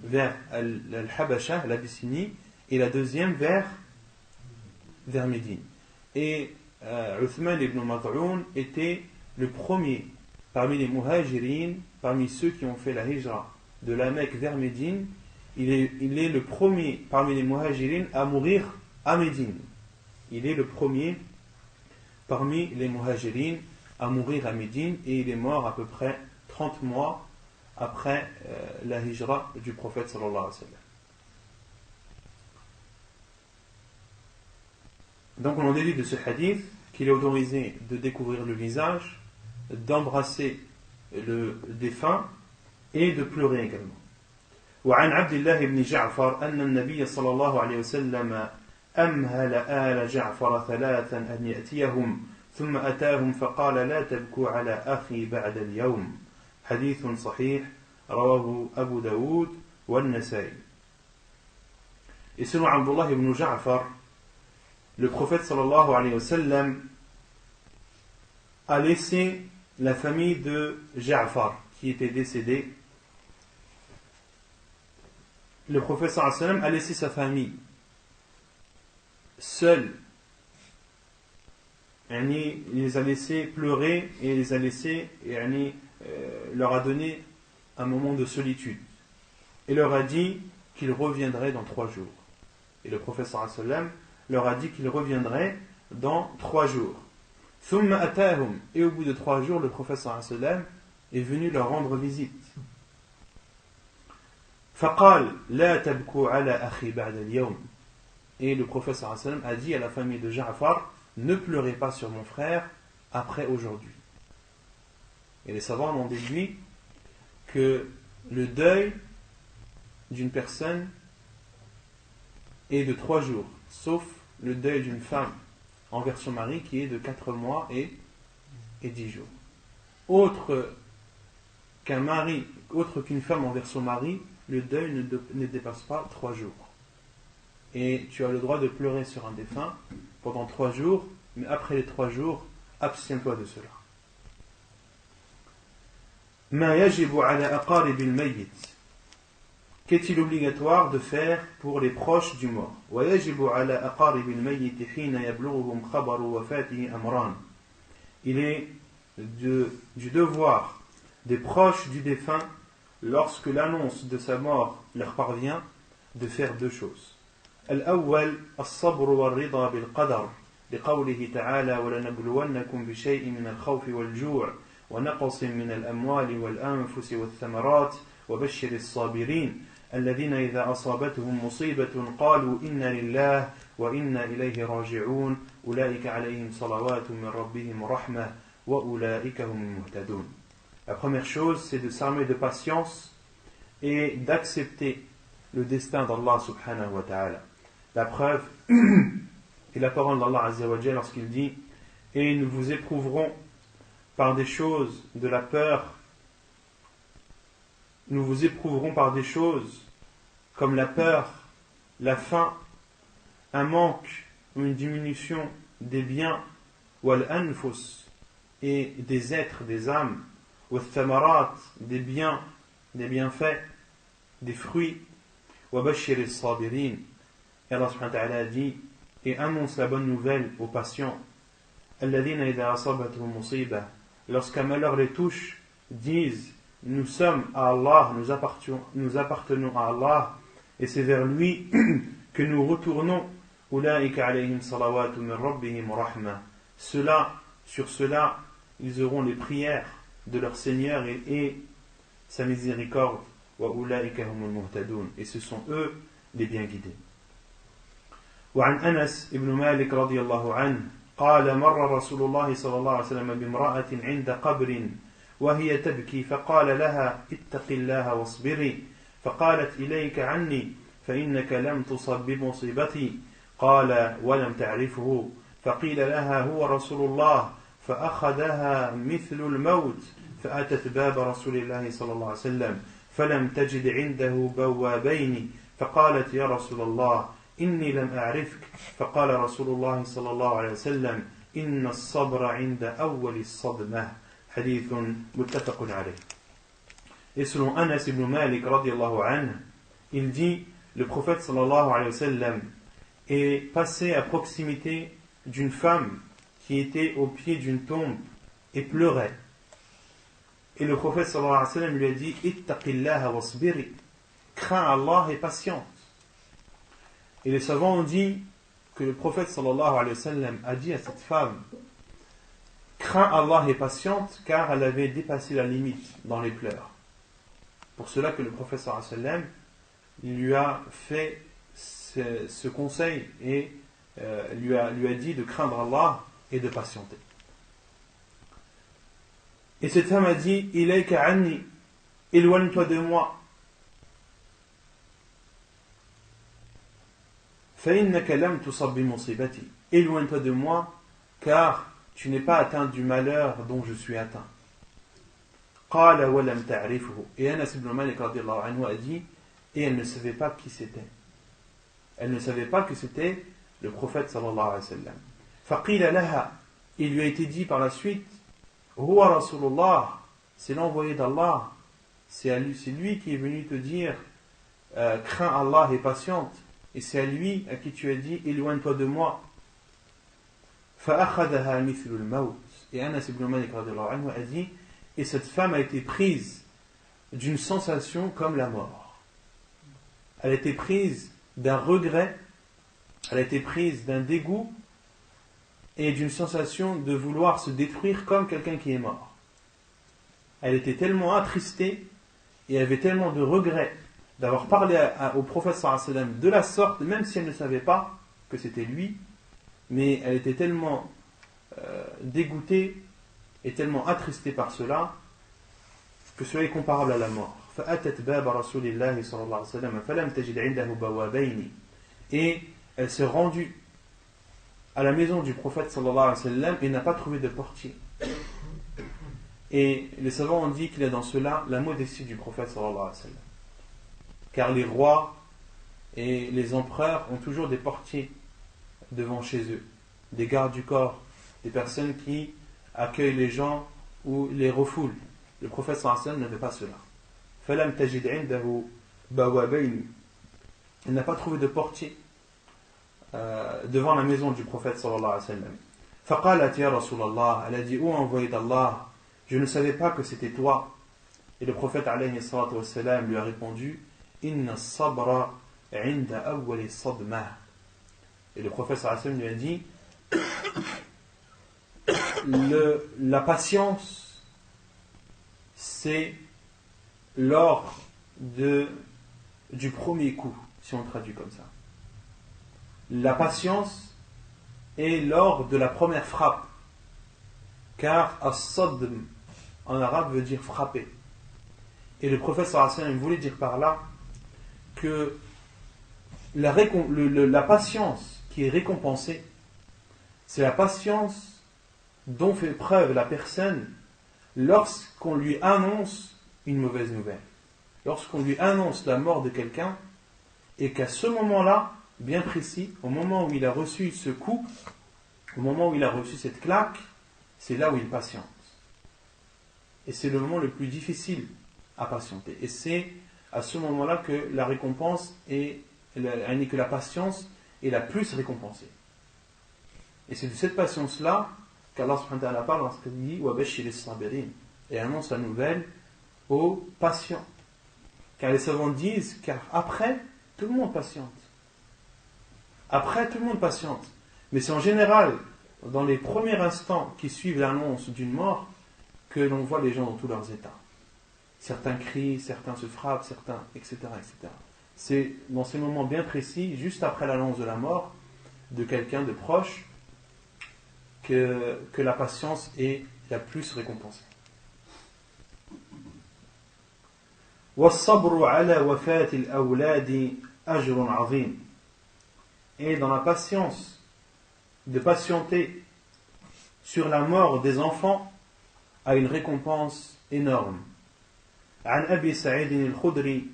vers Al-Habasha, l'Abyssinie, et la deuxième vers Médine. Et Uthman ibn Mad'un était le premier parmi les muhajirin, parmi ceux qui ont fait la hijra de la Mecque vers Médine. Il est le premier parmi les muhajirin à mourir à Médine. Il est le premier parmi les muhajirin à mourir à Médine, et il est mort à peu près 30 mois après la hijra du prophète sallallahu alayhi wa sallam. Donc on en déduit de ce hadith qu'il est autorisé de découvrir le visage, d'embrasser le défunt et de pleurer également. وعن عبد الله بن جعفر أن النبي صلى الله عليه وسلم أمهل آل جعفر 3 أن يأتيهم ثم أتاهم فقال لا تبكوا على أخي بعد اليوم. حديث صحيح رواه أبو داود والنسائي. Et selon Abdullah ibn Ja'far, le prophète sallallahu alayhi wa sallam a laissé la famille de Ja'far qui était décédé. Le prophète sallallahu alayhi wa sallam a laissé sa famille seule. Il les a laissés pleurer et les a laissés, leur a donné un moment de solitude et leur a dit qu'il reviendrait dans 3 jours. Et le prophète sallallahu alayhi wa sallam leur a dit qu'il reviendrait dans 3 jours. ثم أتاهم, et au bout de 3 jours, le prophète sallallahu alayhi wa sallam est venu leur rendre visite. فقال لا تبكوا على أخي بعد اليوم. Et le prophète sallallahu alayhi wa sallam a dit à la famille de Ja'far, ne pleurez pas sur mon frère après aujourd'hui. Et les savants ont déduit que le deuil d'une personne est de 3 jours, sauf le deuil d'une femme envers son mari qui est de 4 mois et 10 jours. Autre qu'une femme envers son mari, le deuil ne dépasse pas 3 jours. Et tu as le droit de pleurer sur un défunt pendant 3 jours, mais après les 3 jours, abstiens-toi de cela. ما يجب على أقارب الميت. Qu'est-il obligatoire de faire pour les proches du mort? ويجب على أقارب الميت حين يبلغهم خبر وفاته أمران. Il est du devoir des proches du défunt, lorsque l'annonce de sa mort leur parvient, de faire 2 choses. الأول الصبر والرضا بالقدر لقوله تعالى ولنبلونكم بشيء من الخوف والجوع ونقص من الأموال والأنفس والثمرات وبشر الصابرين الذين إذا أصابتهم مصيبة قالوا إنا لله وإنا إليه راجعون أولئك عليهم صلوات من ربهم ورحمة وأولئك هم المهتدون. La première chose, c'est de s'armer de patience et d'accepter le destin d'Allah subhanahu wa ta'ala. La preuve est la parole d'Allah azza wa jalla lorsqu'il dit « Et nous vous éprouverons par des choses de la peur, nous vous éprouverons par des choses comme la peur, la faim, un manque ou une diminution des biens, wal anfus, et des êtres, des âmes, wal thamarat, des biens, des bienfaits, des fruits, wa bashir as-sabirin. Et Allah subhanahu wa ta'ala dit et annonce la bonne nouvelle aux patients. Alladhina idha asabatuhum musiba, lorsqu'un malheur les touche, disent nous sommes à Allah, nous appartenons à Allah, et c'est vers lui que nous retournons. Ulaika alayhim salawatu min rabbihim rahma. Sur cela, ils auront les prières de leur Seigneur et sa miséricorde. Wa ulaika humul muhtadun. Et ce sont eux les bien guidés. وعن أنس بن مالك رضي الله عنه قال مر رسول الله صلى الله عليه وسلم بامرأة عند قبر وهي تبكي فقال لها اتق الله واصبري فقالت إليك عني فإنك لم تصب بمصيبتي قال ولم تعرفه فقيل لها هو رسول الله فأخذها مثل الموت فأتت باب رسول الله صلى الله عليه وسلم فلم تجد عنده بوابين فقالت يا رسول الله إني لم أعرفك فقال رسول الله صلى الله عليه وسلم إن الصبر عند أول الصدمة حديث متفق عليه. Et selon Anas ibn Malik radiallahu anhu, il dit le prophète sallallahu alayhi wa sallam est passé à proximité d'une femme qui était au pied d'une tombe et pleurait. Et le prophète sallallahu alayhi wa sallam lui a dit ittaqillaha wasbiri, crains Allah et patiente. Et les savants ont dit que le prophète sallallahu alayhi wa sallam a dit à cette femme crains Allah et patiente car elle avait dépassé la limite dans les pleurs. Pour cela que le prophète sallallahu alayhi wa sallam lui a fait ce conseil et lui a dit de craindre Allah et de patienter. Et cette femme a dit ilayka anni, éloigne-toi de moi. فإنك لم تصب بمصيبتي, éloigne-toi de moi car tu n'es pas atteint du malheur dont je suis atteint. قال ولم تعرفه, et Anas ibn Malik radiallahu anhu a dit et elle ne savait pas qui c'était. Elle ne savait pas que c'était le prophète sallallahu alayhi wa sallam. فقيل لها, il lui a été dit par la suite huwa rasulullah, c'est l'envoyé d'Allah, c'est lui qui est venu te dire crains Allah et patiente. Et c'est à lui à qui tu as dit éloigne-toi de moi. فأخذها مثل الموت. Et Anas ibn Malik radiallahu anhu a dit et cette femme a été prise d'une sensation comme la mort. Elle a été prise d'un regret, elle a été prise d'un dégoût et d'une sensation de vouloir se détruire comme quelqu'un qui est mort. Elle était tellement attristée et avait tellement de regrets d'avoir parlé au prophète sallallahu alayhi wa sallam de la sorte, même si elle ne savait pas que c'était lui, mais elle était tellement dégoûtée et tellement attristée par cela que cela est comparable à la mort. فأتت باب رسول الله صلى الله عليه وسلم فلم تجد عنده بوابين. Et elle s'est rendue à la maison du prophète sallallahu alayhi wa sallam et n'a pas trouvé de portier. Et les savants ont dit qu'il y a dans cela la modestie du prophète sallallahu alayhi wa sallam. Car les rois et les empereurs ont toujours des portiers devant chez eux, des gardes du corps, des personnes qui accueillent les gens ou les refoulent. Le prophète sallallahu alayhi wa sallam n'avait pas cela. فَلَمْ تَجِدْ عِنْدَهُ بَوَابَيْنِ. Il n'a pas trouvé de portier devant la maison du prophète sallallahu alayhi wa sallam. فَقَالَتْ يَا رَسُولَ اللَّهِ. Elle a dit, ô envoyé d'Allah, je ne savais pas que c'était toi. Et le prophète alayhi salatu wa sallam lui a répondu, Inna sabra inda awwali sadma. Et le prophète sallallahu alayhi wa sallam lui a dit, la patience, c'est lors du premier coup, si on traduit comme ça. La patience est lors de la première frappe, car as-sadm en arabe veut dire frapper. Et le prophète sallallahu alayhi wa sallam voulait dire par là que la patience qui est récompensée, c'est la patience dont fait preuve la personne lorsqu'on lui annonce une mauvaise nouvelle. Lorsqu'on lui annonce la mort de quelqu'un et qu'à ce moment-là, bien précis, au moment où il a reçu ce coup, au moment où il a reçu cette claque, c'est là où il patiente. Et c'est le moment le plus difficile à patienter. Et c'est à ce moment-là que la récompense que la patience est la plus récompensée. Et c'est de cette patience-là qu'Allah subhanahu wa ta'ala parle lorsqu'il dit wa bashir as-sabirin, et annonce la nouvelle aux patients. Car les savants disent, car après, tout le monde patiente. Après, tout le monde patiente. Mais c'est en général, dans les premiers instants qui suivent l'annonce d'une mort, que l'on voit les gens dans tous leurs états. Certains crient, certains se frappent, certains, etc., etc. C'est dans ces moments bien précis, juste après l'annonce de la mort de quelqu'un de proche, que la patience est la plus récompensée. وَالصَّبْرُ عَلَى وَفَاةِ الْأَوْلَادِ أَجْرٌ عَظِيمٌ. Et dans la patience de patienter sur la mort des enfants a une récompense énorme. عن أبي سعيد الخدري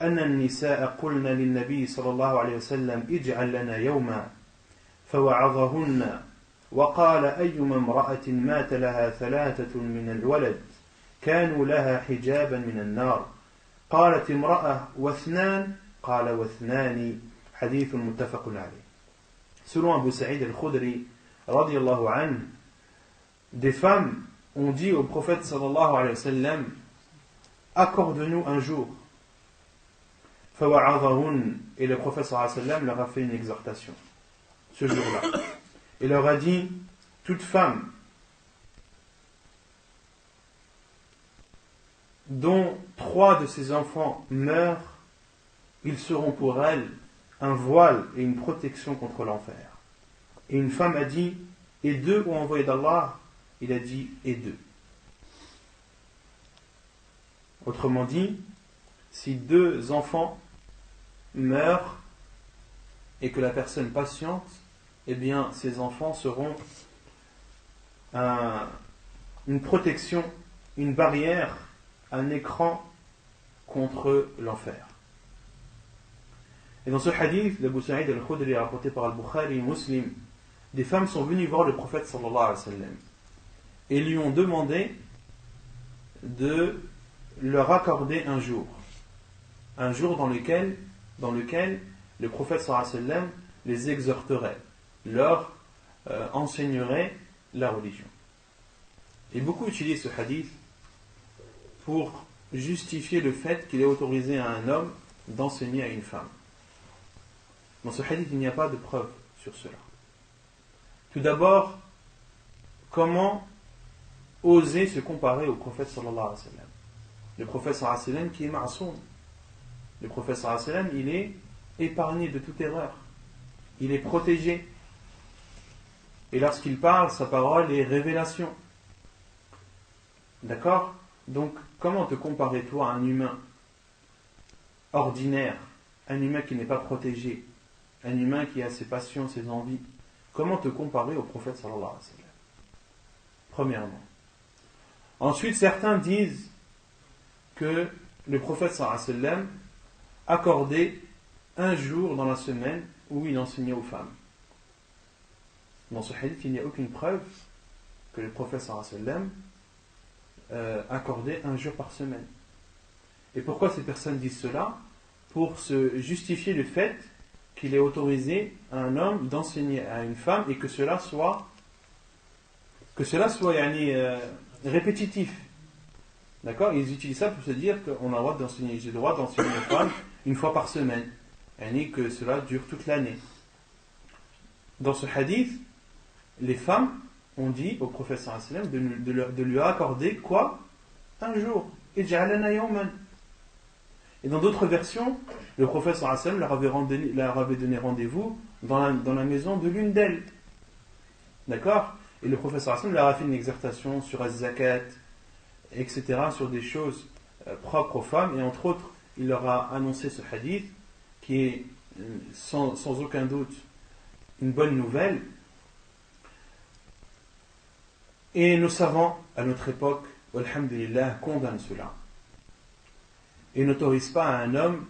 أن النساء قلن للنبي صلى الله عليه وسلم اجعل لنا يوما فوعظهن وقال أيما امرأة مات لها 3 من الولد كانوا لها حجابا من النار قالت امرأة 2 قال 2 حديث متفق عليه. Selon Abu Sa'id al-Khudri radiyallahu anhu, des femmes ont dit au prophète sallallahu alayhi wa sallam, accorde-nous un jour. فَوَعَظَهُنْ. Et le prophète sallallahu alayhi wa sallam leur a fait une exhortation ce jour-là. Il leur a dit, toute femme dont 3 de ses enfants meurent, ils seront pour elle un voile et une protection contre l'enfer. Et une femme a dit, et 2 ont envoyé d'Allah. Il a dit, et 2. Autrement dit, si 2 enfants meurent et que la personne patiente, eh bien ces enfants seront une protection, une barrière, un écran contre l'enfer. Et dans ce hadith d'Abu Sa'id al-Khudri rapporté par Al-Bukhari et Muslim, des femmes sont venues voir le prophète sallallahu alayhi wa sallam et lui ont demandé de leur accorder un jour dans lequel le prophète sallallahu alayhi wa sallam les exhorterait, leur enseignerait la religion. Et beaucoup utilisent ce hadith pour justifier le fait qu'il est autorisé à un homme d'enseigner à une femme. Dans ce hadith, il n'y a pas de preuve sur cela. Tout d'abord, comment oser se comparer au prophète sallallahu alayhi wa sallam? Le prophète sallallahu alayhi wa sallam qui est ma'soum. Le prophète sallallahu alayhi wa sallam, il est épargné de toute erreur. Il est protégé. Et lorsqu'il parle, sa parole est révélation. D'accord? Donc, comment te comparer toi à un humain ordinaire, un humain qui n'est pas protégé, un humain qui a ses passions, ses envies? Comment te comparer au prophète sallallahu alayhi wa sallam? Premièrement. Ensuite, certains disent que le prophète sallallahu alayhi wa sallam accordait un jour dans la semaine où il enseignait aux femmes. Dans ce hadith, il n'y a aucune preuve que le prophète sallallahu alayhi wa sallam accordait un jour par semaine. Et pourquoi ces personnes disent cela? Pour se justifier le fait qu'il est autorisé à un homme d'enseigner à une femme et que cela soit répétitif. D'accord? Ils utilisent ça pour se dire qu'on a le droit d'enseigner, j'ai le droit d'enseigner aux femmes une fois par semaine, et que cela dure toute l'année. Dans ce hadith, les femmes ont dit au prophète sallallahu alayhi wa sallam de lui accorder quoi? Un jour. Et dans d'autres versions, le prophète sallallahu alayhi wa sallam leur avait donné rendez-vous dans la maison de l'une d'elles. D'accord? Et le prophète sallallahu alayhi wa sallam leur a fait une exhortation sur az-zakat, etc., sur des choses propres aux femmes, et entre autres, il leur a annoncé ce hadith qui est sans aucun doute une bonne nouvelle. Et nos savants, à notre époque, alhamdulillah, condamnent cela. Et n'autorisent pas à un homme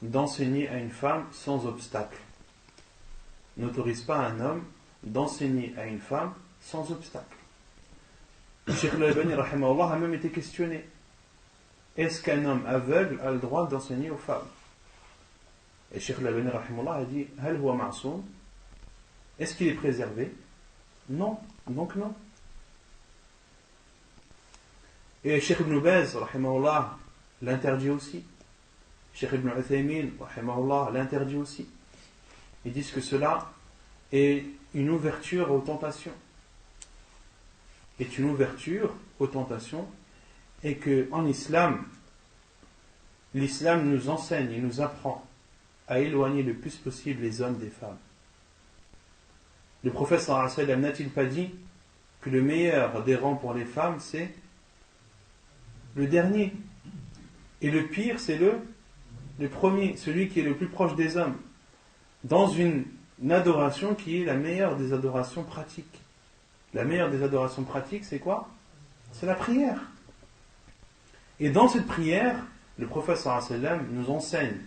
d'enseigner à une femme sans obstacle. N'autorisent pas à un homme d'enseigner à une femme sans obstacle. Cheikh al-Albani, rahimahullah, a même été questionné. Est-ce qu'un homme aveugle a le droit d'enseigner aux femmes? Et Cheikh al-Albani, rahimahullah, a dit Hal huwa ma'soum? Est-ce qu'il est préservé? Non, donc non. Et Cheikh Ibn Baz, rahimahullah, l'interdit aussi. Cheikh Ibn Uthaymin, rahimahullah, l'interdit aussi. Ils disent que cela est une ouverture aux tentations. Est une ouverture aux tentations, et que en islam, l'islam nous enseigne et nous apprend à éloigner le plus possible les hommes des femmes. Le prophète sallallahu alayhi wa sallam n'a-t-il pas dit que le meilleur des rangs pour les femmes c'est le dernier, et le pire c'est le premier, celui qui est le plus proche des hommes, dans une adoration qui est la meilleure des adorations pratiques? La meilleure des adorations pratiques, c'est quoi? C'est la prière. Et dans cette prière, le prophète sallallahu alayhi wa sallam nous enseigne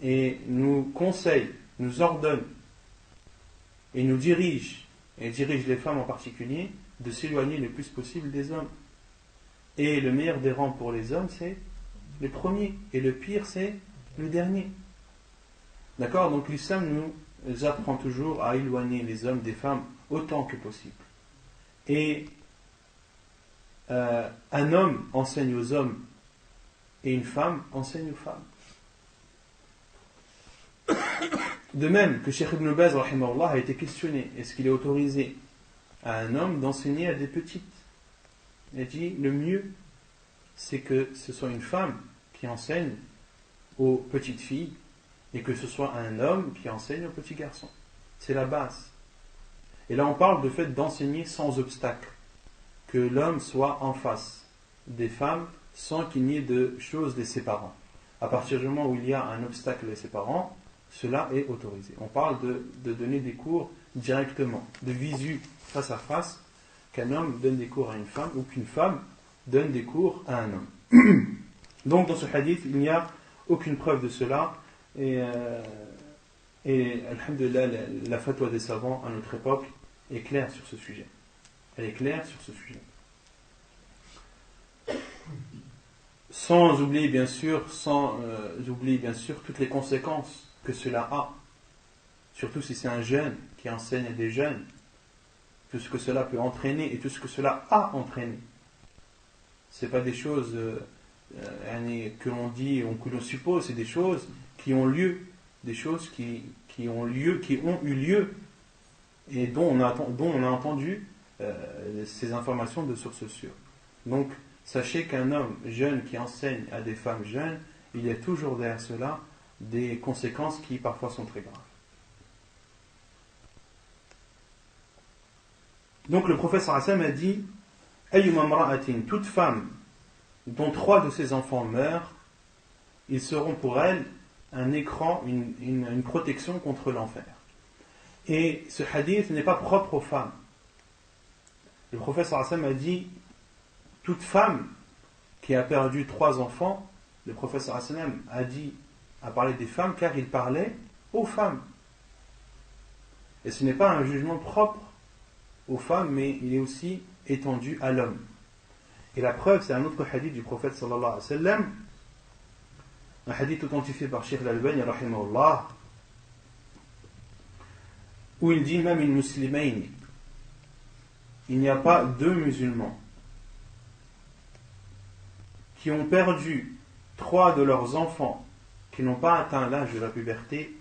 et nous conseille, nous ordonne et nous dirige, et dirige les femmes en particulier, de s'éloigner le plus possible des hommes. Et le meilleur des rangs pour les hommes, c'est le premier, et le pire, c'est le dernier. D'accord? Donc l'islam nous apprend toujours à éloigner les hommes des femmes autant que possible. Et un homme enseigne aux hommes et une femme enseigne aux femmes. De même que Cheikh Ibn Baz rahimahullah a été questionné, est-ce qu'il est autorisé à un homme d'enseigner à des petites? Il a dit le mieux c'est que ce soit une femme qui enseigne aux petites filles et que ce soit un homme qui enseigne aux petits garçons. C'est la base. Et là on parle de fait d'enseigner sans obstacle, que l'homme soit en face des femmes sans qu'il n'y ait de choses les séparant. À partir du moment où il y a un obstacle les séparant, cela est autorisé. On parle de donner des cours directement, de visu face à face, qu'un homme donne des cours à une femme ou qu'une femme donne des cours à un homme. Donc dans ce hadith, il n'y a aucune preuve de cela, et alhamdulillah, la fatwa des savants à notre époque est claire sur ce sujet. Elle est claire sur ce sujet. Sans oublier bien sûr toutes les conséquences que cela a, surtout si c'est un jeune qui enseigne à des jeunes, tout ce que cela peut entraîner et tout ce que cela a entraîné. C'est pas des choses que l'on dit ou que l'on suppose, c'est des choses qui ont lieu, des choses qui ont eu lieu, et dont on a entendu ces informations de sources sûres. Donc, sachez qu'un homme jeune qui enseigne à des femmes jeunes, il y a toujours derrière cela des conséquences qui parfois sont très graves. Donc le prophète sallallahu alayhi wa sallam a dit Ayyuma mra'atin, toute femme dont 3 de ses enfants meurent, ils seront pour elle un écran, une protection contre l'enfer. Et ce hadith n'est pas propre aux femmes. Le prophète sallallahu alayhi wa sallam a dit toute femme qui a perdu 3 enfants, le prophète sallallahu alayhi wa sallam a parlé des femmes car il parlait aux femmes. Et ce n'est pas un jugement propre aux femmes, mais il est aussi étendu à l'homme. Et la preuve, c'est un autre hadith du prophète sallallahu alayhi wa sallam, un hadith authentifié par Cheikh Al-Albani rahimahullah, où il dit même une muslimain, il n'y a pas 2 musulmans qui ont perdu 3 de leurs enfants qui n'ont pas atteint l'âge de la puberté,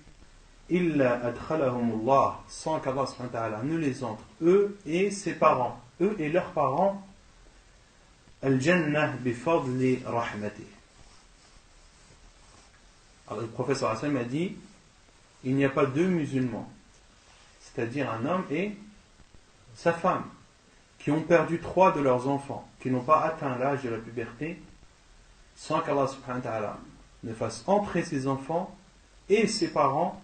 illa adkhalahumullah, sans qu'Allah subhanahu wa ta'ala ne les entre, eux et ses parents, eux et leurs parents, al-jannah bifadli rahmatih. Alors le prophète sallallahu alayhi wa sallam a dit il n'y a pas 2 musulmans, c'est-à-dire un homme et sa femme, qui ont perdu 3 de leurs enfants, qui n'ont pas atteint l'âge de la puberté, sans qu'Allah subhanahu wa ta'ala ne fasse entrer ses enfants et ses parents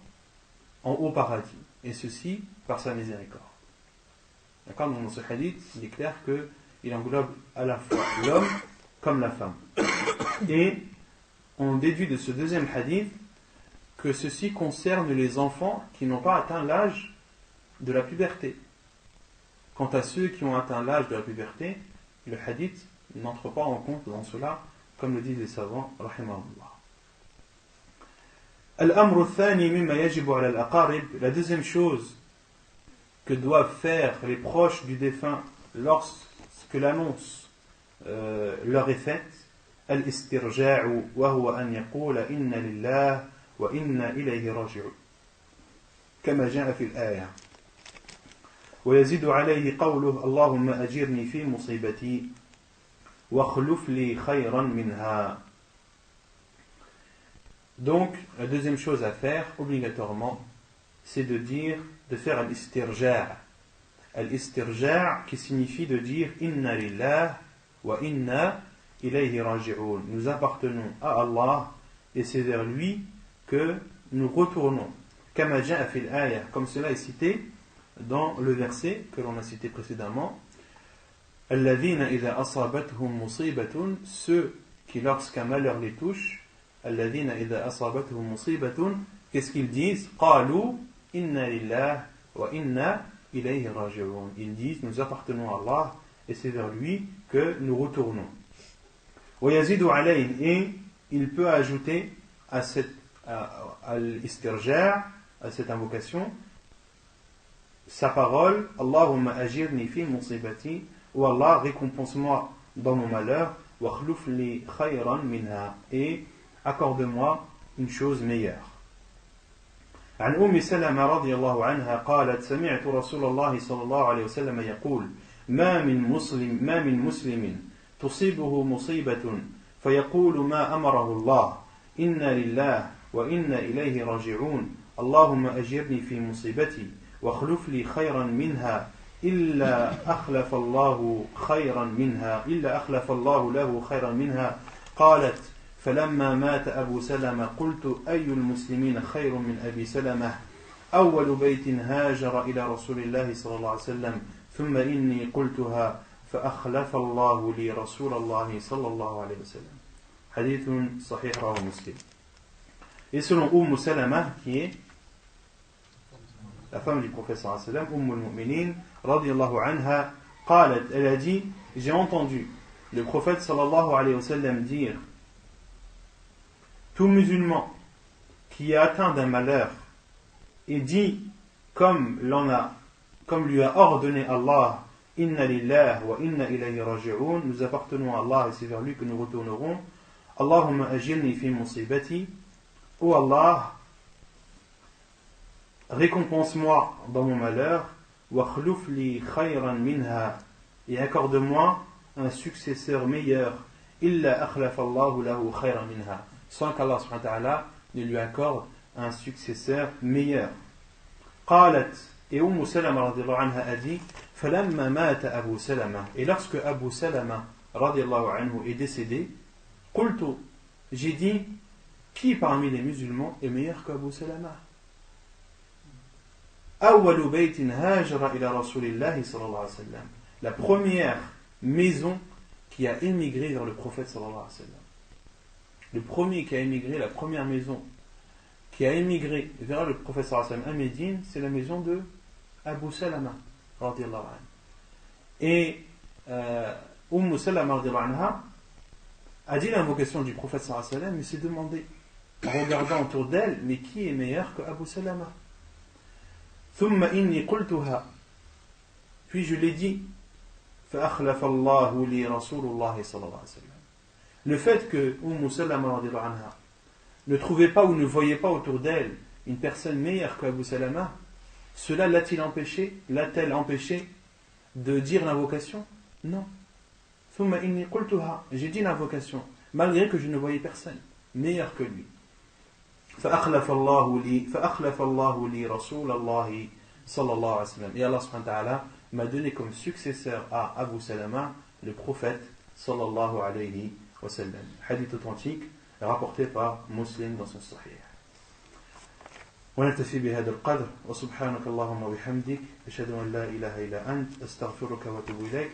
en haut paradis, et ceci par sa miséricorde. D'accord? Donc dans ce hadith, il est clair qu'il englobe à la fois l'homme comme la femme. Et on déduit de ce deuxième hadith que ceci concerne les enfants qui n'ont pas atteint l'âge de la puberté. Quant à ceux qui ont atteint l'âge de la puberté, le hadith n'entre pas en compte dans cela, comme le disent les savants, rahimahullah. Al-amru thani mimma yajibu ala al-aqarib, la deuxième chose que doivent faire les proches du défunt lorsque l'annonce leur est faite, al-istirja'u wa huwa an yaqula inna lillah wa inna ilayhi raji'un kama ja'a fi al-aya wa yazidu alayhi qawluhu Allahumma ajirni fi musibati wa akhluf li khayran minha. Donc, la deuxième chose à faire, obligatoirement, c'est de faire al-istirja'. Al-istirja' qui signifie de dire inna lillah wa inna ilayhi raji'un. Nous appartenons à Allah et c'est vers lui que nous retournons. Kama ja'a fil aya, comme cela est cité dans le verset que l'on a cité précédemment. Alladhina idha asabathum musibatun, ceux qui lorsqu'un malheur les touche, alladhina idha asabathum musibatun, qu'est-ce qu'ils disent? Qalu inna lillah wa inna ilayhi raji'un. Ils disent nous appartenons à Allah et c'est vers lui que nous retournons. Wa yazidu alayhi, et il peut ajouter à l'istirja', à cette invocation, sa parole Allahumma ajirni fi musibati, ou Allah récompense-moi dans mon malheur, wa akhluf li khayran minha, et accorde-moi une chose meilleure. عن أم سلمة رضي الله عنها قالت سمعت رسول الله صلى الله عليه وسلم يقول ما من مسلم تصيبه مصيبة فيقول ما أمره الله إنا لله وإنا إليه راجعون اللهم أجرني في مصيبتي واخلف لي خيرا منها إلا أخلف الله له خيرا منها. قالت فلما مات أبو سلمة قلت أي المسلمين خير من أبي سلمة أول بيت هاجر إلى رسول الله صلى الله عليه وسلم ثم إني قلتها فأخلف الله لي رسول الله صلى الله عليه وسلم. حديث صحيح رواه مسلم. Et selon Salama, qui est la femme du prophète sallallahu alayhi wa sallam, al-Mu'minin radiyallahu anha, qalat, elle a dit, j'ai entendu le prophète sallallahu alayhi wa sallam dire tout musulman qui est atteint d'un malheur et dit comme lui a ordonné Allah, inna lillah wa inna ilayhi raji'un, nous appartenons à Allah et c'est vers lui que nous retournerons. Allahumma ajirni fi musibati, ô Allah, récompense-moi dans mon malheur, وَاخْلُفْ لِي خَيْرًا مِنْهَا, et accorde-moi un successeur meilleur, إِلَّا أَخْلَفَ اللَّهُ لَهُ خَيْرًا مِنْهَا, sans qu'Allah subhanahu wa ta'ala ne lui accorde un successeur meilleur. قالت, et Salama radiallahu anha a dit, فَلَمَّا مَاتَ أَبُو سَلَمَةَ, et lorsque Abu Salama radiallahu anhu est décédé, قلت, j'ai dit, qui parmi les musulmans est meilleur qu'Abu Salama? أول بيت هاجر إلى رسول الله صلى الله عليه وسلم, la première maison qui a émigré vers le prophète sallallahu alayhi wa sallam. Le premier qui a émigré, la première maison qui a émigré vers le prophète sallallahu alayhi wa sallam à Médine, c'est la maison de Abu Salama radiyallahu anhu. Et Salama radiyallahu anha a dit l'invocation du prophète sallallahu alayhi wa sallam, mais s'est demandé, en regardant autour d'elle, mais qui est meilleur que Abu Salama? ثم إني قلتها, puis je l'ai dit, فأخلف الله لي رسول الله صلى الله عليه وسلم. Le fait que Salama radiyallahu anha ne trouvait pas ou ne voyait pas autour d'elle une personne meilleure qu'Abu Salama, cela l'a-t-elle empêché de dire l'invocation? Non. ثم إني قلتها, j'ai dit l'invocation malgré que je ne voyais personne meilleur que lui. فأخلف الله لي رسول الله صلى الله عليه وسلم. Et Allah subhanahu wa ta'ala m'a donné comme successeur à Abu Salama le prophète sallallahu alayhi wa sallam. Hadith authentique rapporté par Muslim dans son Sahih. ونكتفي بهذا القدر وسبحانك اللهم وبحمدك أشهد أن لا إله إلا أنت أستغفرك وأتوب إليك